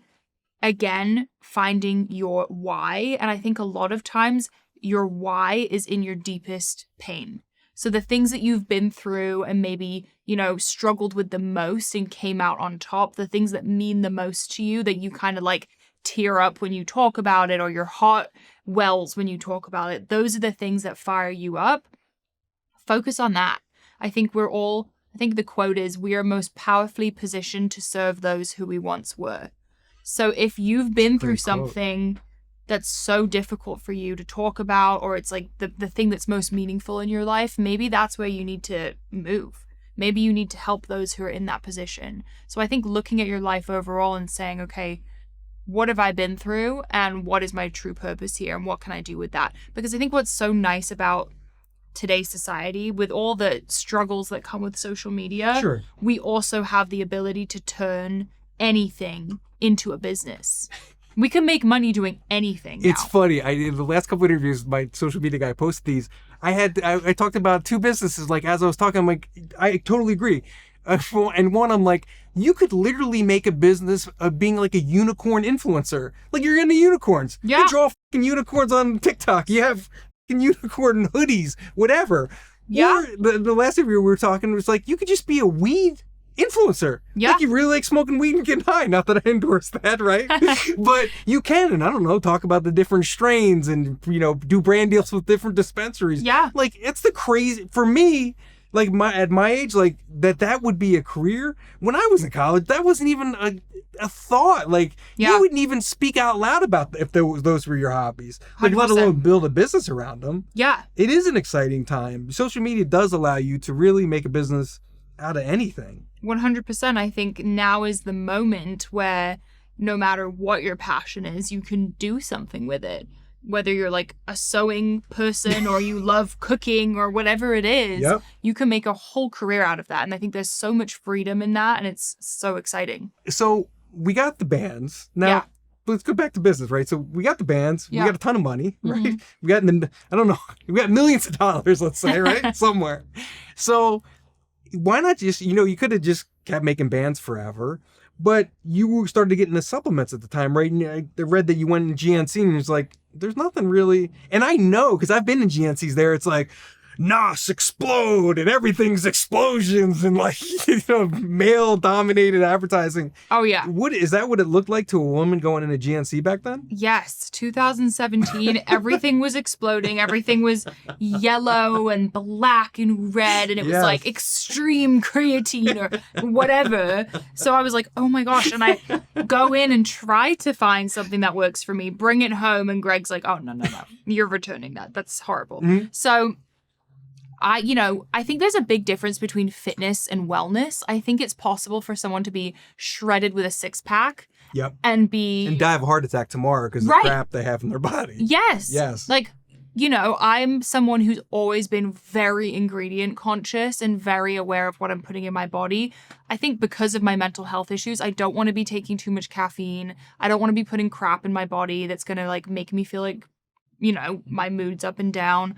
Speaker 1: again, finding your why. And I think a lot of times, your why is in your deepest pain. So the things that you've been through and maybe, struggled with the most and came out on top, the things that mean the most to you that you kind of like tear up when you talk about it or your heart wells when you talk about it. Those are the things that fire you up. Focus on that. I think the quote is, we are most powerfully positioned to serve those who we once were. So if you've been through something that's so difficult for you to talk about, or it's like the thing that's most meaningful in your life, maybe that's where you need to move. Maybe you need to help those who are in that position. So I think looking at your life overall and saying, okay, what have I been through and what is my true purpose here and what can I do with that? Because I think what's so nice about today's society, with all the struggles that come with social media,
Speaker 3: Sure.
Speaker 1: we also have the ability to turn anything into a business. We can make money doing anything now.
Speaker 3: It's funny. In the last couple of interviews, my social media guy posted these. I talked about two businesses. Like, as I was talking, I'm like, I totally agree. And one, I'm like, you could literally make a business of being like a unicorn influencer. Like, you're into unicorns.
Speaker 1: Yeah.
Speaker 3: You draw fucking unicorns on TikTok. You have fucking unicorn hoodies, whatever.
Speaker 1: Yeah.
Speaker 3: Or the last interview we were talking was like, you could just be a weed influencer.
Speaker 1: Yeah.
Speaker 3: Like, you really like smoking weed and getting high. Not that I endorse that, right? But you can, and I don't know, talk about the different strains and, do brand deals with different dispensaries.
Speaker 1: Yeah.
Speaker 3: Like, it's the crazy, for me, like at my age, like that would be a career. When I was in college, that wasn't even a thought. Like, you wouldn't even speak out loud about if those were your hobbies. Like,
Speaker 1: 100%.
Speaker 3: let alone build a business around them.
Speaker 1: Yeah.
Speaker 3: It is an exciting time. Social media does allow you to really make a business out of anything.
Speaker 1: 100%. I think now is the moment where no matter what your passion is, you can do something with it. Whether you're like a sewing person or you love cooking or whatever it is, you can make a whole career out of that. And I think there's so much freedom in that, and it's so exciting.
Speaker 3: So we got the bands. Now, let's go back to business, right? So we got the bands. We got a ton of money, right?
Speaker 1: Mm-hmm.
Speaker 3: We got, I don't know, we got millions of dollars, let's say, right? Somewhere. So why not just, you could have just kept making bands forever, but you started to get into supplements at the time, right? And I read that you went in GNC and it was like, there's nothing really. And I know, because I've been in GNCs there, it's like, NOS explode and everything's explosions and like, male dominated advertising.
Speaker 1: Oh, yeah.
Speaker 3: Is that what it looked like to a woman going into GNC back then?
Speaker 1: Yes. 2017, everything was exploding. Everything was yellow and black and red. And it was like extreme creatine or whatever. So I was like, oh my gosh. And I go in and try to find something that works for me, bring it home. And Greg's like, oh, no. You're returning that. That's horrible. Mm-hmm. So I think there's a big difference between fitness and wellness. I think it's possible for someone to be shredded with a six-pack and
Speaker 3: die of a heart attack tomorrow because of the crap they have in their body.
Speaker 1: Yes. Like, I'm someone who's always been very ingredient conscious and very aware of what I'm putting in my body. I think because of my mental health issues, I don't want to be taking too much caffeine. I don't want to be putting crap in my body that's going to like make me feel like, my mood's up and down.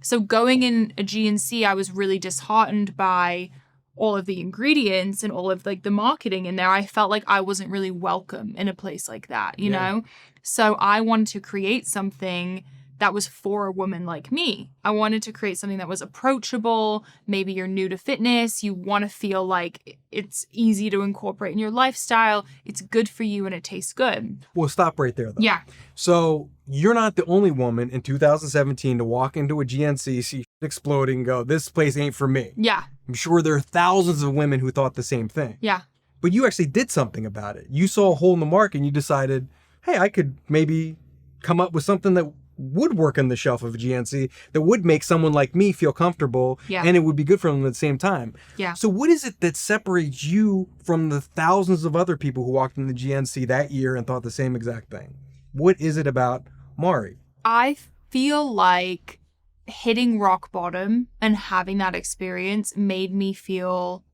Speaker 1: So going in a GNC, I was really disheartened by all of the ingredients and all of like the marketing in there. I felt like I wasn't really welcome in a place like that, you know? So I wanted to create something that was for a woman like me. I wanted to create something that was approachable. Maybe you're new to fitness. You want to feel like it's easy to incorporate in your lifestyle. It's good for you and it tastes good.
Speaker 3: Well, stop right there, though.
Speaker 1: Yeah.
Speaker 3: So you're not the only woman in 2017 to walk into a GNC, see shit exploding and go, this place ain't for me.
Speaker 1: Yeah.
Speaker 3: I'm sure there are thousands of women who thought the same thing.
Speaker 1: Yeah.
Speaker 3: But you actually did something about it. You saw a hole in the market and you decided, hey, I could maybe come up with something that would work on the shelf of a GNC that would make someone like me feel comfortable and it would be good for them at the same time.
Speaker 1: Yeah.
Speaker 3: So what is it that separates you from the thousands of other people who walked in the GNC that year and thought the same exact thing? What is it about Mari?
Speaker 1: I feel like hitting rock bottom and having that experience made me feel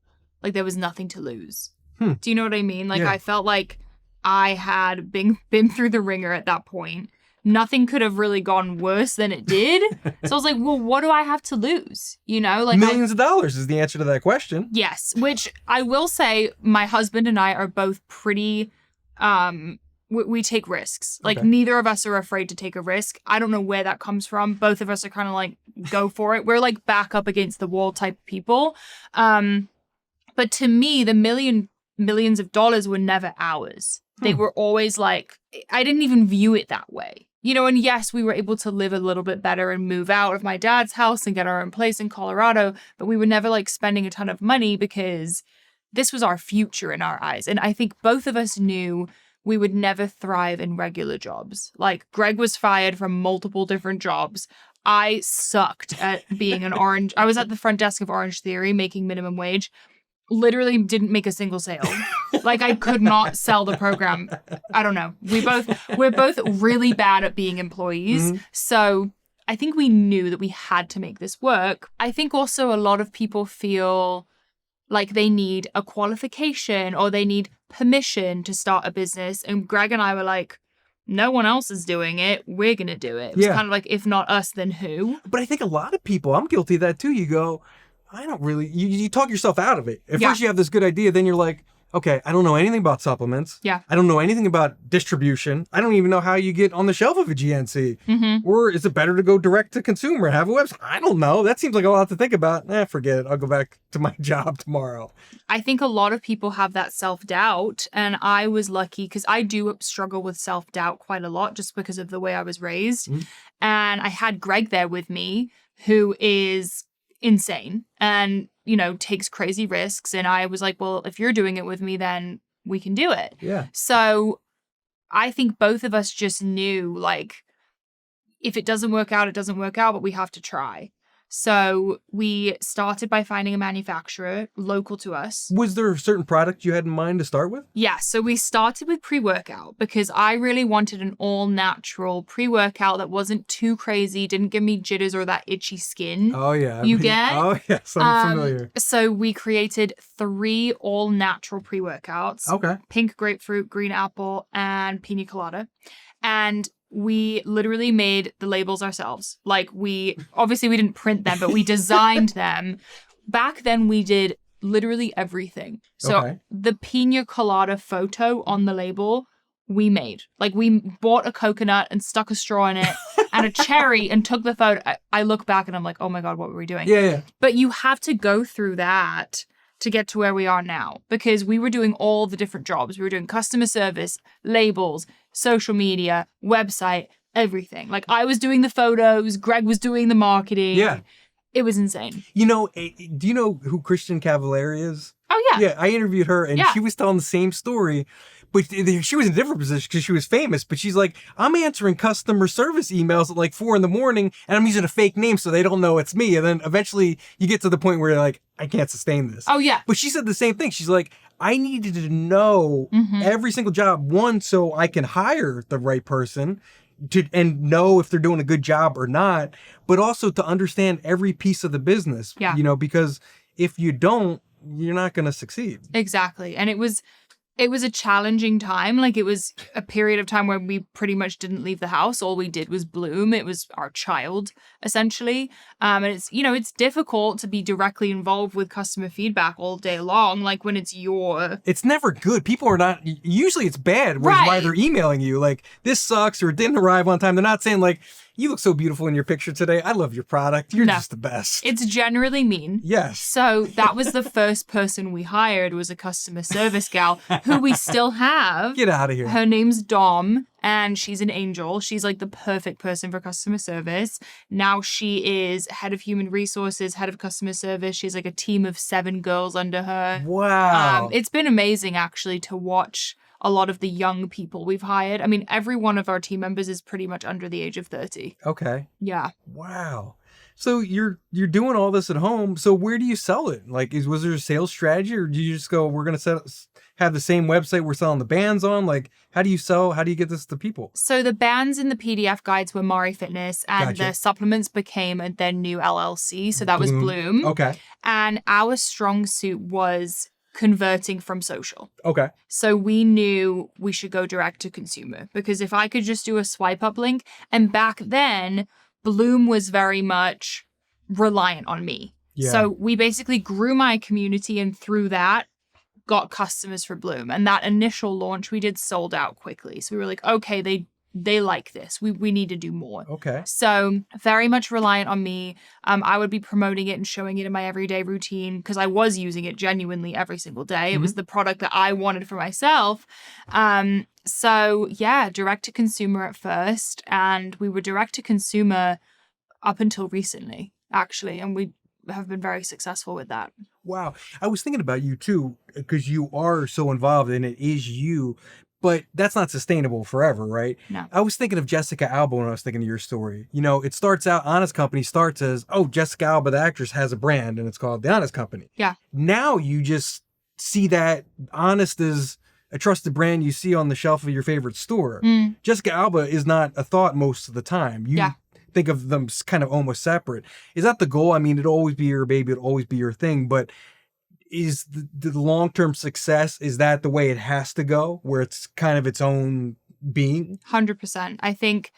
Speaker 1: like there was nothing to lose. Do you know what I mean? Like I felt like I had been through the ringer at that point. Nothing could have really gone worse than it did. So I was like, well, what do I have to lose? Like
Speaker 3: millions of dollars is the answer to that question.
Speaker 1: Yes, which I will say my husband and I are both pretty, we take risks. Like neither of us are afraid to take a risk. I don't know where that comes from. Both of us are kind of like, go for it. We're like back up against the wall type people. But to me, the millions of dollars were never ours. They were always like, I didn't even view it that way. And yes, we were able to live a little bit better and move out of my dad's house and get our own place in Colorado, but we were never like spending a ton of money because this was our future in our eyes. And I think both of us knew we would never thrive in regular jobs. Like Greg was fired from multiple different jobs. I sucked at being an Orange. I was at the front desk of Orange Theory making minimum wage. Literally didn't make a single sale. Like I could not sell the program. I don't know. We're both really bad at being employees. So I think we knew that we had to make this work. I think also a lot of people feel like they need a qualification or they need permission to start a business. And Greg and I were like, no one else is doing it. We're going to do it. It was kind of like, if not us, then who?
Speaker 3: But I think a lot of people, I'm guilty of that too. You go, I don't really, you talk yourself out of it. At first you have this good idea, then you're like, okay, I don't know anything about supplements.
Speaker 1: Yeah.
Speaker 3: I don't know anything about distribution. I don't even know how you get on the shelf of a GNC.
Speaker 1: Mm-hmm.
Speaker 3: Or is it better to go direct to consumer, have a website? I don't know. That seems like a lot to think about. Forget it. I'll go back to my job tomorrow.
Speaker 1: I think a lot of people have that self-doubt. And I was lucky because I do struggle with self-doubt quite a lot just because of the way I was raised. Mm-hmm. And I had Greg there with me, who is insane and, you know, takes crazy risks. And I was like, well, if you're doing it with me, then we can do it.
Speaker 3: Yeah.
Speaker 1: So I think both of us just knew, like, if it doesn't work out, it doesn't work out, but we have to try. So we started by finding a manufacturer local to us.
Speaker 3: Was there a certain product you had in mind to start with?
Speaker 1: Yeah, so we started with pre-workout because I really wanted an all-natural pre-workout that wasn't too crazy, didn't give me jitters or that itchy skin.
Speaker 3: Oh, yeah.
Speaker 1: You get?
Speaker 3: Oh, yes, I'm familiar.
Speaker 1: So we created 3 all-natural pre-workouts.
Speaker 3: Okay.
Speaker 1: Pink grapefruit, green apple, and pina colada. And we literally made the labels ourselves. Like, we didn't print them, but we designed them. Back then, we did literally everything. So the pina colada photo on the label, we made. Like, we bought a coconut and stuck a straw in it and a cherry and took the photo. I look back and I'm like, oh my God, what were we doing?
Speaker 3: Yeah.
Speaker 1: But you have to go through that to get to where we are now, because we were doing all the different jobs. We were doing customer service, labels, social media, website, everything. Like, I was doing the photos, Greg was doing the marketing.
Speaker 3: Yeah.
Speaker 1: It was insane.
Speaker 3: You know, do you know who Christian Cavallari is?
Speaker 1: Oh, yeah.
Speaker 3: Yeah, I interviewed her and she was telling the same story, but she was in a different position because she was famous. But she's like, I'm answering customer service emails at like 4 a.m. and I'm using a fake name so they don't know it's me. And then eventually you get to the point where you're like, I can't sustain this.
Speaker 1: Oh, yeah.
Speaker 3: But she said the same thing. She's like, I needed to know every single job, one, so I can hire the right person and know if they're doing a good job or not, but also to understand every piece of the business.
Speaker 1: Yeah.
Speaker 3: You know, because if you don't, you're not going to succeed.
Speaker 1: Exactly. And it was a challenging time. Like, it was a period of time where we pretty much didn't leave the house. All we did was bloom. It was our child, essentially. And it's, you know, it's difficult to be directly involved with customer feedback all day long. Like, when it's
Speaker 3: It's never good. People are not, usually it's bad, which is why they're emailing you. Like, this sucks or it didn't arrive on time. They're not saying like, you look so beautiful in your picture today. I love your product. You're just the best.
Speaker 1: It's generally mean.
Speaker 3: Yes.
Speaker 1: So that was the first person we hired, was a customer service gal who we still have.
Speaker 3: Get out of here.
Speaker 1: Her name's Dom, and she's an angel. She's like the perfect person for customer service. Now she is head of human resources, head of customer service. She's like a team of 7 girls under her.
Speaker 3: Wow.
Speaker 1: It's been amazing, actually, to watch a lot of the young people we've hired. I mean, every one of our team members is pretty much under the age of 30.
Speaker 3: Okay.
Speaker 1: Yeah.
Speaker 3: Wow. So you're doing all this at home. So where do you sell it? Like, was there a sales strategy, or do you just go, we're going to have the same website we're selling the bands on? Like, how do you get this to people?
Speaker 1: So the bands in the PDF guides were Mari Fitness, and the supplements became their new LLC. So that was Bloom.
Speaker 3: Okay.
Speaker 1: And our strong suit was converting from social.
Speaker 3: Okay.
Speaker 1: So we knew we should go direct to consumer, because if I could just do a swipe up link, and back then Bloom was very much reliant on me.
Speaker 3: Yeah.
Speaker 1: So we basically grew my community, and through that got customers for Bloom. And that initial launch we did sold out quickly. So we were like, okay, they like this. We need to do more.
Speaker 3: Okay.
Speaker 1: So very much reliant on me. I would be promoting it and showing it in my everyday routine, because I was using it genuinely every single day. It was the product that I wanted for myself. So yeah, direct to consumer at first. And we were direct to consumer up until recently, actually. And we have been very successful with that.
Speaker 3: Wow. I was thinking about you too, because you are so involved and it is you. But that's not sustainable forever, right?
Speaker 1: No.
Speaker 3: I was thinking of Jessica Alba when I was thinking of your story. You know, it starts out, Honest Company starts as, oh, Jessica Alba, the actress, has a brand and it's called The Honest Company.
Speaker 1: Yeah.
Speaker 3: Now you just see that Honest is a trusted brand you see on the shelf of your favorite store. Jessica Alba is not a thought most of the time. think of them kind of almost separate. Is that the goal? I mean, it'll always be your baby, it'll always be your thing, but is the long-term success, is that the way it has to go, where it's kind of its own being?
Speaker 1: 100%. I think,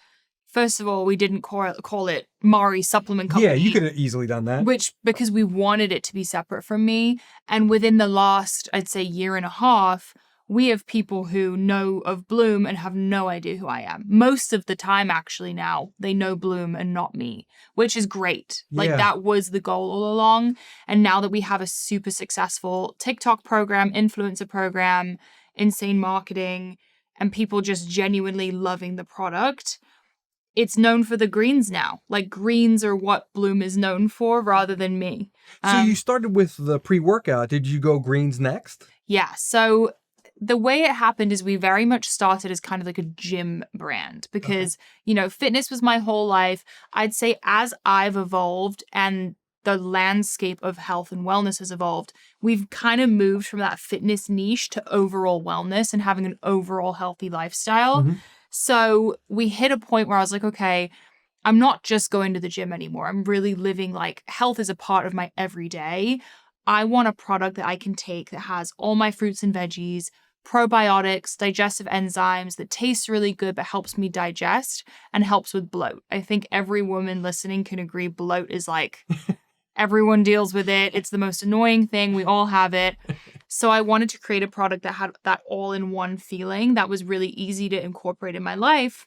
Speaker 1: first of all, we didn't call it Mari Supplement Company.
Speaker 3: Yeah, you could have easily done that.
Speaker 1: Because we wanted it to be separate from me. And within the last, I'd say, year and a half, we have people who know of Bloom and have no idea who I am. Most of the time, actually, now, they know Bloom and not me, which is great. Like, that was the goal all along. And now that we have a super successful TikTok program, influencer program, insane marketing, and people just genuinely loving the product, it's known for the greens now. Like, greens are what Bloom is known for rather than me.
Speaker 3: So you started with the pre-workout. Did you go greens next?
Speaker 1: Yeah. So the way it happened is we very much started as kind of like a gym brand because, you know, fitness was my whole life. I'd say as I've evolved and the landscape of health and wellness has evolved, we've kind of moved from that fitness niche to overall wellness and having an overall healthy lifestyle. So we hit a point where I was like, okay, I'm not just going to the gym anymore. I'm really living like health is a part of my everyday. I want a product that I can take that has all my fruits and veggies, probiotics, digestive enzymes that tastes really good but helps me digest and helps with bloat. I think every woman listening can agree bloat is like, everyone deals with it. It's the most annoying thing. We all have it. So I wanted to create a product that had that all-in-one feeling that was really easy to incorporate in my life.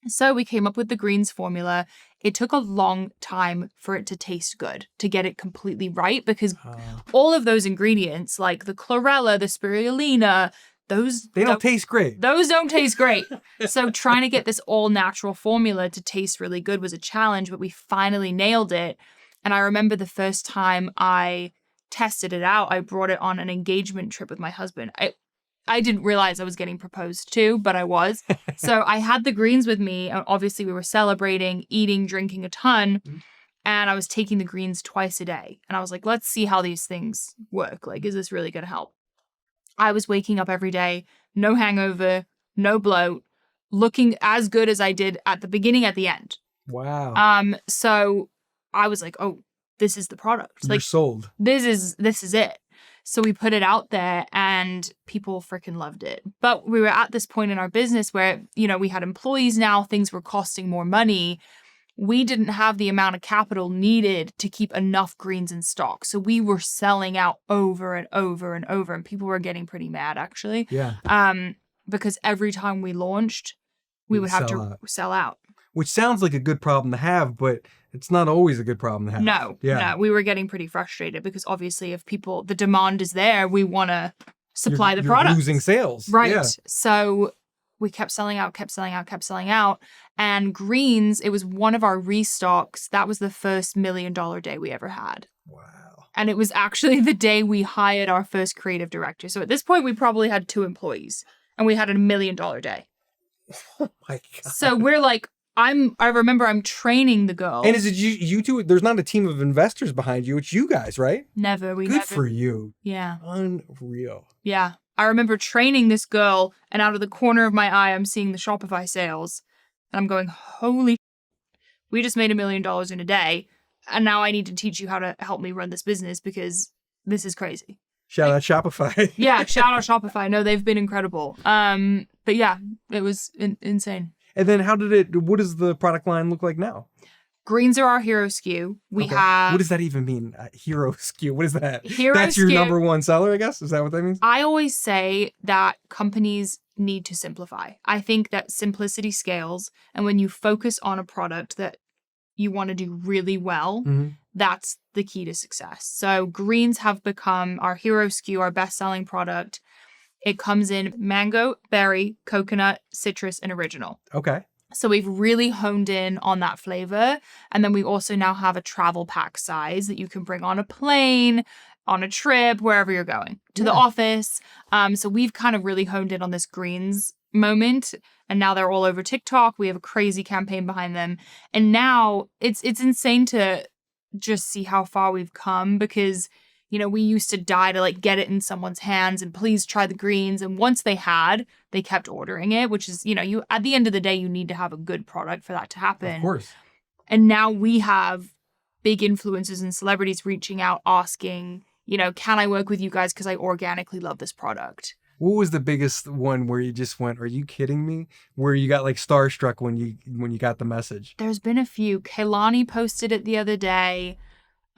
Speaker 1: So we came up with the greens formula. It took a long time for it to taste good, to get it completely right, because all of those ingredients, like the chlorella, the spirulina,
Speaker 3: they don't taste great.
Speaker 1: Those don't taste great. So trying to get this all-natural formula to taste really good was a challenge, but we finally nailed it. And I remember the first time I tested it out, I brought it on an engagement trip with my husband. I didn't realize I was getting proposed to, but I was. So I had the greens with me. Obviously, we were celebrating, eating, drinking a ton. And I was taking the greens twice a day. And I was like, let's see how these things work. Like, is this really going to help? I was waking up every day, no hangover, no bloat, looking as good as I did at the beginning, at the end.
Speaker 3: Wow.
Speaker 1: So I was like, oh, this is the product.
Speaker 3: You're
Speaker 1: like,
Speaker 3: sold.
Speaker 1: This is it. So we put it out there and people freaking loved it. But we were at this point in our business where, you know, we had employees now, things were costing more money. We didn't have the amount of capital needed to keep enough greens in stock. So we were selling out over and over and over, and people were getting pretty mad, actually.
Speaker 3: Yeah.
Speaker 1: Because every time we launched, we would have to sell out.
Speaker 3: Which sounds like a good problem to have, but it's not always a good problem to have.
Speaker 1: No, we were getting pretty frustrated because obviously if the demand is there, we want to supply the product.
Speaker 3: You're losing sales.
Speaker 1: Right.
Speaker 3: Yeah.
Speaker 1: So we kept selling out. And greens, it was one of our restocks. That was the first $1 million day we ever had.
Speaker 3: Wow.
Speaker 1: And it was actually the day we hired our first creative director. So at this point, we probably had 2 employees and we had a $1 million day.
Speaker 3: Oh my God.
Speaker 1: So we're like, I remember I'm training the girl.
Speaker 3: And is it you two? There's not a team of investors behind you. It's you guys, right?
Speaker 1: Never.
Speaker 3: Good for you.
Speaker 1: Yeah.
Speaker 3: Unreal.
Speaker 1: Yeah. I remember training this girl, and out of the corner of my eye, I'm seeing the Shopify sales. And I'm going, holy, we just made $1 million in a day. And now I need to teach you how to help me run this business because this is crazy.
Speaker 3: Shout out Shopify.
Speaker 1: Yeah, shout out Shopify. No, they've been incredible. But yeah, it was insane.
Speaker 3: And then what does the product line look like now?
Speaker 1: Greens are our hero SKU. We have...
Speaker 3: What does that even mean? Hero SKU? What is that?
Speaker 1: That's
Speaker 3: your number one seller, I guess? Is that what that means?
Speaker 1: I always say that companies need to simplify. I think that simplicity scales. And when you focus on a product that you want to do really well, that's the key to success. So greens have become our hero SKU, our best-selling product. It comes in mango, berry, coconut, citrus, and original.
Speaker 3: Okay.
Speaker 1: So we've really honed in on that flavor. And then we also now have a travel pack size that you can bring on a plane, on a trip, wherever you're going, to the office. So we've kind of really honed in on this greens moment. And now they're all over TikTok. We have a crazy campaign behind them. And now it's insane to just see how far we've come because, you know, we used to die to like get it in someone's hands and please try the greens. And once they kept ordering it, which is, you know, at the end of the day, you need to have a good product for that to happen.
Speaker 3: Of course.
Speaker 1: And now we have big influencers and celebrities reaching out asking, can I work with you guys because I organically love this product?
Speaker 3: What was the biggest one where you just went, are you kidding me? Where you got like starstruck when you got the message?
Speaker 1: There's been a few. Kaylani posted it the other day.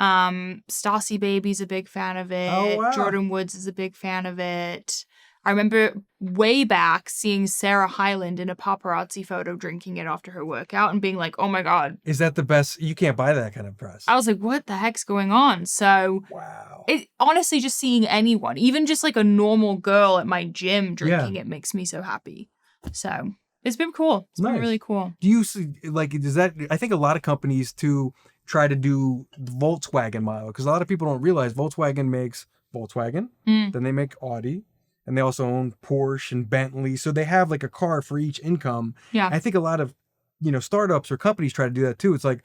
Speaker 1: Stassi Baby's a big fan of it.
Speaker 3: Oh, wow.
Speaker 1: Jordan Woods is a big fan of it. I remember way back seeing Sarah Hyland in a paparazzi photo drinking it after her workout and being like, oh my God.
Speaker 3: Is that the best? You can't buy that kind of press.
Speaker 1: I was like, what the heck's going on? So
Speaker 3: Wow.
Speaker 1: it honestly, just seeing anyone, even just like a normal girl at my gym drinking it makes me so happy. So it's been cool. It's been really cool.
Speaker 3: Do you see, like, does that, I think a lot of companies too try to do the Volkswagen model, because a lot of people don't realize Volkswagen makes Volkswagen, then they make Audi, and they also own Porsche and Bentley. So they have like a car for each income.
Speaker 1: Yeah.
Speaker 3: I think a lot of, startups or companies try to do that too. It's like,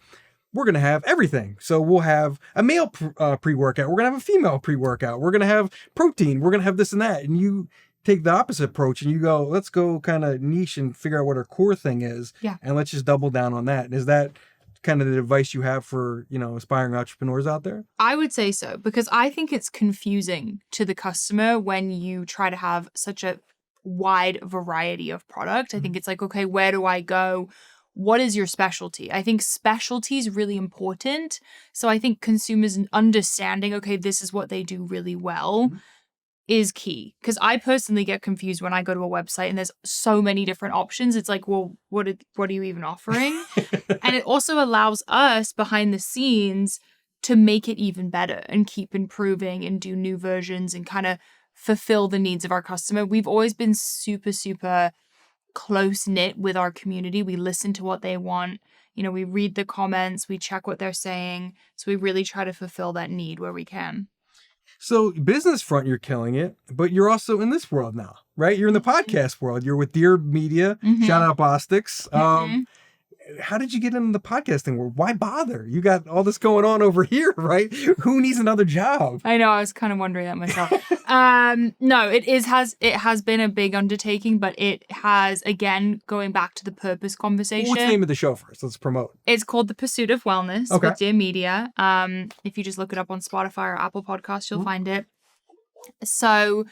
Speaker 3: we're going to have everything. So we'll have a male pre-workout. We're going to have a female pre-workout. We're going to have protein. We're going to have this and that. And you take the opposite approach and you go, let's go kind of niche and figure out what our core thing is.
Speaker 1: Yeah.
Speaker 3: And let's just double down on that. Is that kind of the advice you have for, aspiring entrepreneurs out there?
Speaker 1: I would say so, because I think it's confusing to the customer when you try to have such a wide variety of product. I think it's like, okay, where do I go? What is your specialty? I think specialty is really important. So I think consumers understanding, okay, this is what they do really well is key. Because I personally get confused when I go to a website and there's so many different options. It's like, well, what are you even offering? And it also allows us behind the scenes to make it even better and keep improving and do new versions and kind of fulfill the needs of our customer. We've always been super, super close-knit with our community. We listen to what they want. We read the comments, we check what they're saying. So we really try to fulfill that need where we can.
Speaker 3: So business front, you're killing it, but you're also in this world now, right? You're in the podcast world. You're with Dear Media. Shout out Bostix. How did you get into the podcasting world? Why bother? You got all this going on over here, right? Who needs another job?
Speaker 1: I know. I was kind of wondering that myself. No, it has been a big undertaking, but it has, again, going back to the purpose conversation.
Speaker 3: What's the name of the show first? Let's promote.
Speaker 1: It's called The Pursuit of Wellness with Dear Media. If you just look it up on Spotify or Apple Podcasts, you'll find it. So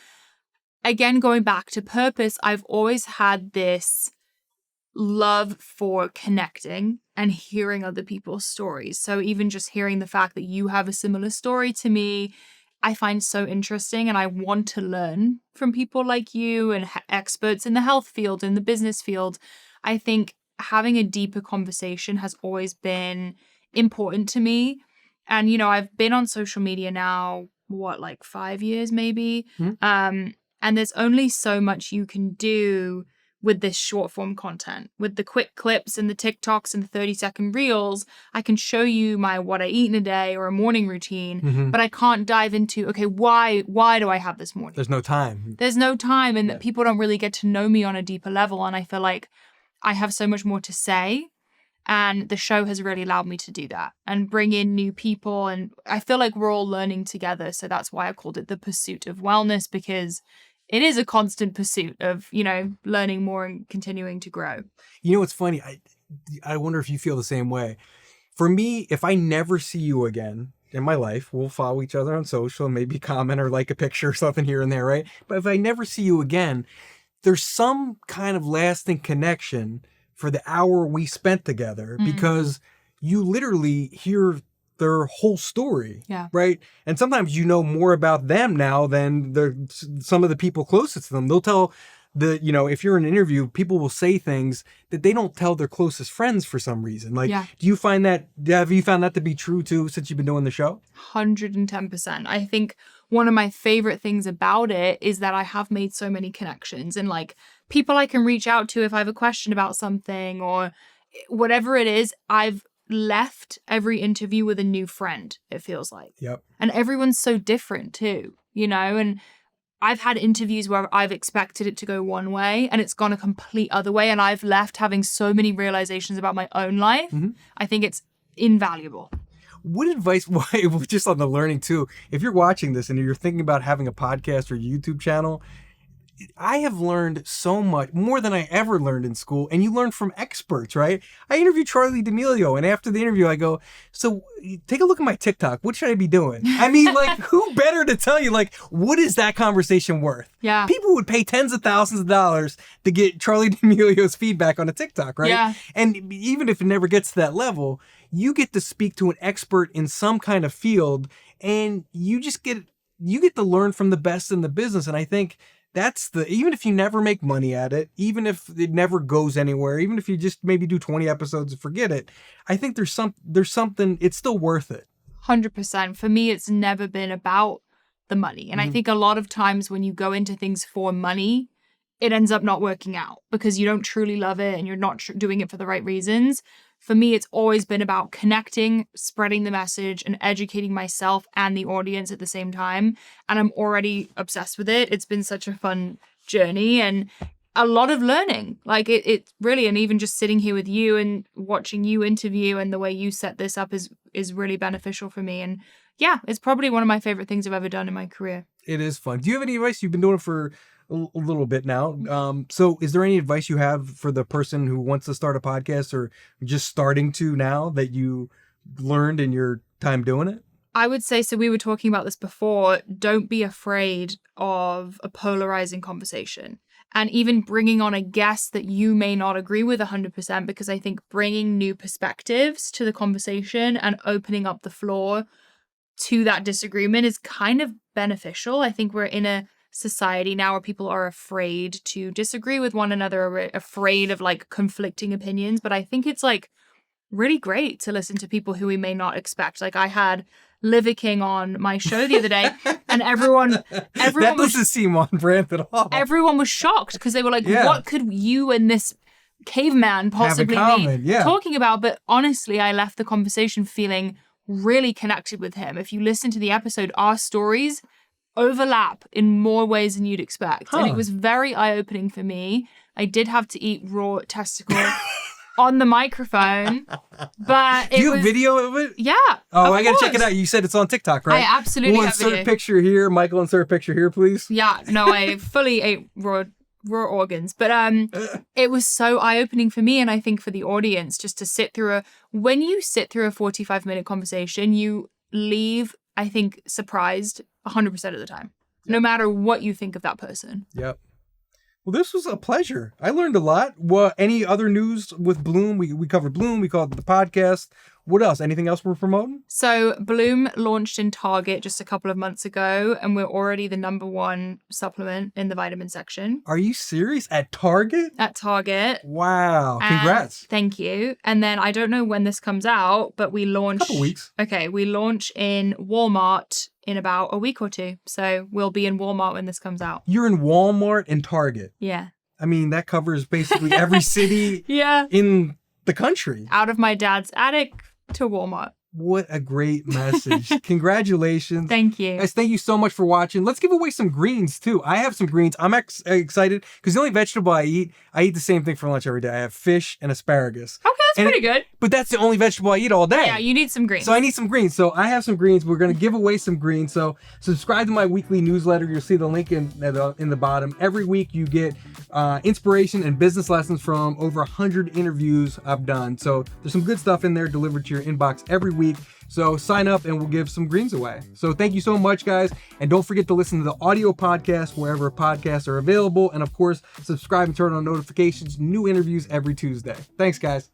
Speaker 1: again, going back to purpose, I've always had this love for connecting and hearing other people's stories. So even just hearing the fact that you have a similar story to me, I find so interesting, and I want to learn from people like you and experts in the health field, in the business field. I think having a deeper conversation has always been important to me. And, I've been on social media now, 5 years maybe? And there's only so much you can do with this short form content. With the quick clips and the TikToks and the 30-second reels, I can show you my what I eat in a day or a morning routine, but I can't dive into, okay, why do I have this morning?
Speaker 3: There's no time.
Speaker 1: There's no time, and that people don't really get to know me on a deeper level. And I feel like I have so much more to say. And the show has really allowed me to do that and bring in new people. And I feel like we're all learning together. So that's why I called it The Pursuit of Wellness, because it is a constant pursuit of, learning more and continuing to grow.
Speaker 3: What's funny? I wonder if you feel the same way. For me, if I never see you again in my life, we'll follow each other on social, maybe comment or like a picture or something here and there, right? But if I never see you again, there's some kind of lasting connection for the hour we spent together, because you literally hear their whole story, right? And sometimes you know more about them now than some of the people closest to them. They'll tell if you're in an interview, people will say things that they don't tell their closest friends for some reason. Like, do you find that, have you found that to be true too, since you've been doing the show?
Speaker 1: 110%. I think one of my favorite things about it is that I have made so many connections and people I can reach out to if I have a question about something or whatever it is. I've left every interview with a new friend, it feels like.
Speaker 3: Yep.
Speaker 1: And everyone's so different too, and I've had interviews where I've expected it to go one way and it's gone a complete other way, and I've left having so many realizations about my own life. I think it's invaluable.
Speaker 3: What advice, just on the learning too, if you're watching this and you're thinking about having a podcast or YouTube channel, I have learned so much, more than I ever learned in school, and you learn from experts, right? I interviewed Charlie D'Amelio, and after the interview, I go, so take a look at my TikTok. What should I be doing? I mean, like, who better to tell you, like, what is that conversation worth?
Speaker 1: Yeah.
Speaker 3: People would pay tens of thousands of dollars to get Charlie D'Amelio's feedback on a TikTok, right?
Speaker 1: Yeah.
Speaker 3: And even if it never gets to that level, you get to speak to an expert in some kind of field, and you get to learn from the best in the business. And I think that's even if you never make money at it, even if it never goes anywhere, even if you just maybe do 20 episodes and forget it, I think there's something, it's still worth it.
Speaker 1: 100%. For me, it's never been about the money. And I think a lot of times when you go into things for money, it ends up not working out because you don't truly love it and you're not doing it for the right reasons. For me, it's always been about connecting, spreading the message, and educating myself and the audience at the same time. And I'm already obsessed with it. It's been such a fun journey and a lot of learning. Like it really, and even just sitting here with you and watching you interview and the way you set this up is really beneficial for me. And yeah, it's probably one of my favorite things I've ever done in my career.
Speaker 3: It is fun. Do you have any advice? You've been doing it for a little bit now. So is there any advice you have for the person who wants to start a podcast or just starting to now that you learned in your time doing it?
Speaker 1: I would say, so we were talking about this before, don't be afraid of a polarizing conversation. And even bringing on a guest that you may not agree with 100%, because I think bringing new perspectives to the conversation and opening up the floor to that disagreement is kind of beneficial. I think we're in a society now where people are afraid to disagree with one another, or afraid of like conflicting opinions. But I think it's like really great to listen to people who we may not expect. Like I had Liver King on my show the other day, and everyone
Speaker 3: that doesn't seem on brand at all.
Speaker 1: Everyone was shocked because they were like, what could you and this caveman possibly be talking about? But honestly, I left the conversation feeling really connected with him. If you listen to the episode, our stories overlap in more ways than you'd expect. And it was very eye-opening for me. I did have to eat raw testicle on the microphone, but
Speaker 3: Do you have video of it?
Speaker 1: Yeah.
Speaker 3: Oh, I gotta check it out. You said it's on TikTok, right?
Speaker 1: I absolutely have
Speaker 3: insert
Speaker 1: video.
Speaker 3: Picture here. Michael, insert a picture here, please.
Speaker 1: Yeah, no, I fully ate raw organs, but it was so eye-opening for me, and I think for the audience, just to sit through when you sit through a 45-minute conversation, you leave, I think, surprised 100% of the time, no matter what you think of that person.
Speaker 3: Yep. Well, this was a pleasure. I learned a lot. Well, any other news with Bloom? We covered Bloom. We called it the podcast. What else? Anything else we're promoting?
Speaker 1: So Bloom launched in Target just a couple of months ago, and we're already the #1 supplement in the vitamin section.
Speaker 3: Are you serious? At Target?
Speaker 1: At Target.
Speaker 3: Wow. Congrats.
Speaker 1: Thank you. And then I don't know when this comes out, but we launch...
Speaker 3: Couple weeks.
Speaker 1: Okay, we launch in Walmart in about a week or two. So we'll be in Walmart when this comes out.
Speaker 3: You're in Walmart and Target.
Speaker 1: Yeah.
Speaker 3: I mean, that covers basically every city in the country.
Speaker 1: Out of my dad's attic to Walmart.
Speaker 3: What a great message. Congratulations.
Speaker 1: Thank you.
Speaker 3: Guys, thank you so much for watching. Let's give away some greens too. I have some greens. I'm excited because the only vegetable I eat the same thing for lunch every day. I have fish and asparagus.
Speaker 1: Okay, that's pretty good.
Speaker 3: But that's the only vegetable I eat all day.
Speaker 1: Yeah, you need some greens.
Speaker 3: So I need some greens. So I have some greens. We're going to give away some greens. So subscribe to my weekly newsletter. You'll see the link in the bottom. Every week you get inspiration and business lessons from over 100 interviews I've done. So there's some good stuff in there delivered to your inbox every week. So sign up and we'll give some greens away. So thank you so much, guys. And don't forget to listen to the audio podcast wherever podcasts are available. And of course, subscribe and turn on notifications. New interviews every Tuesday. Thanks, guys.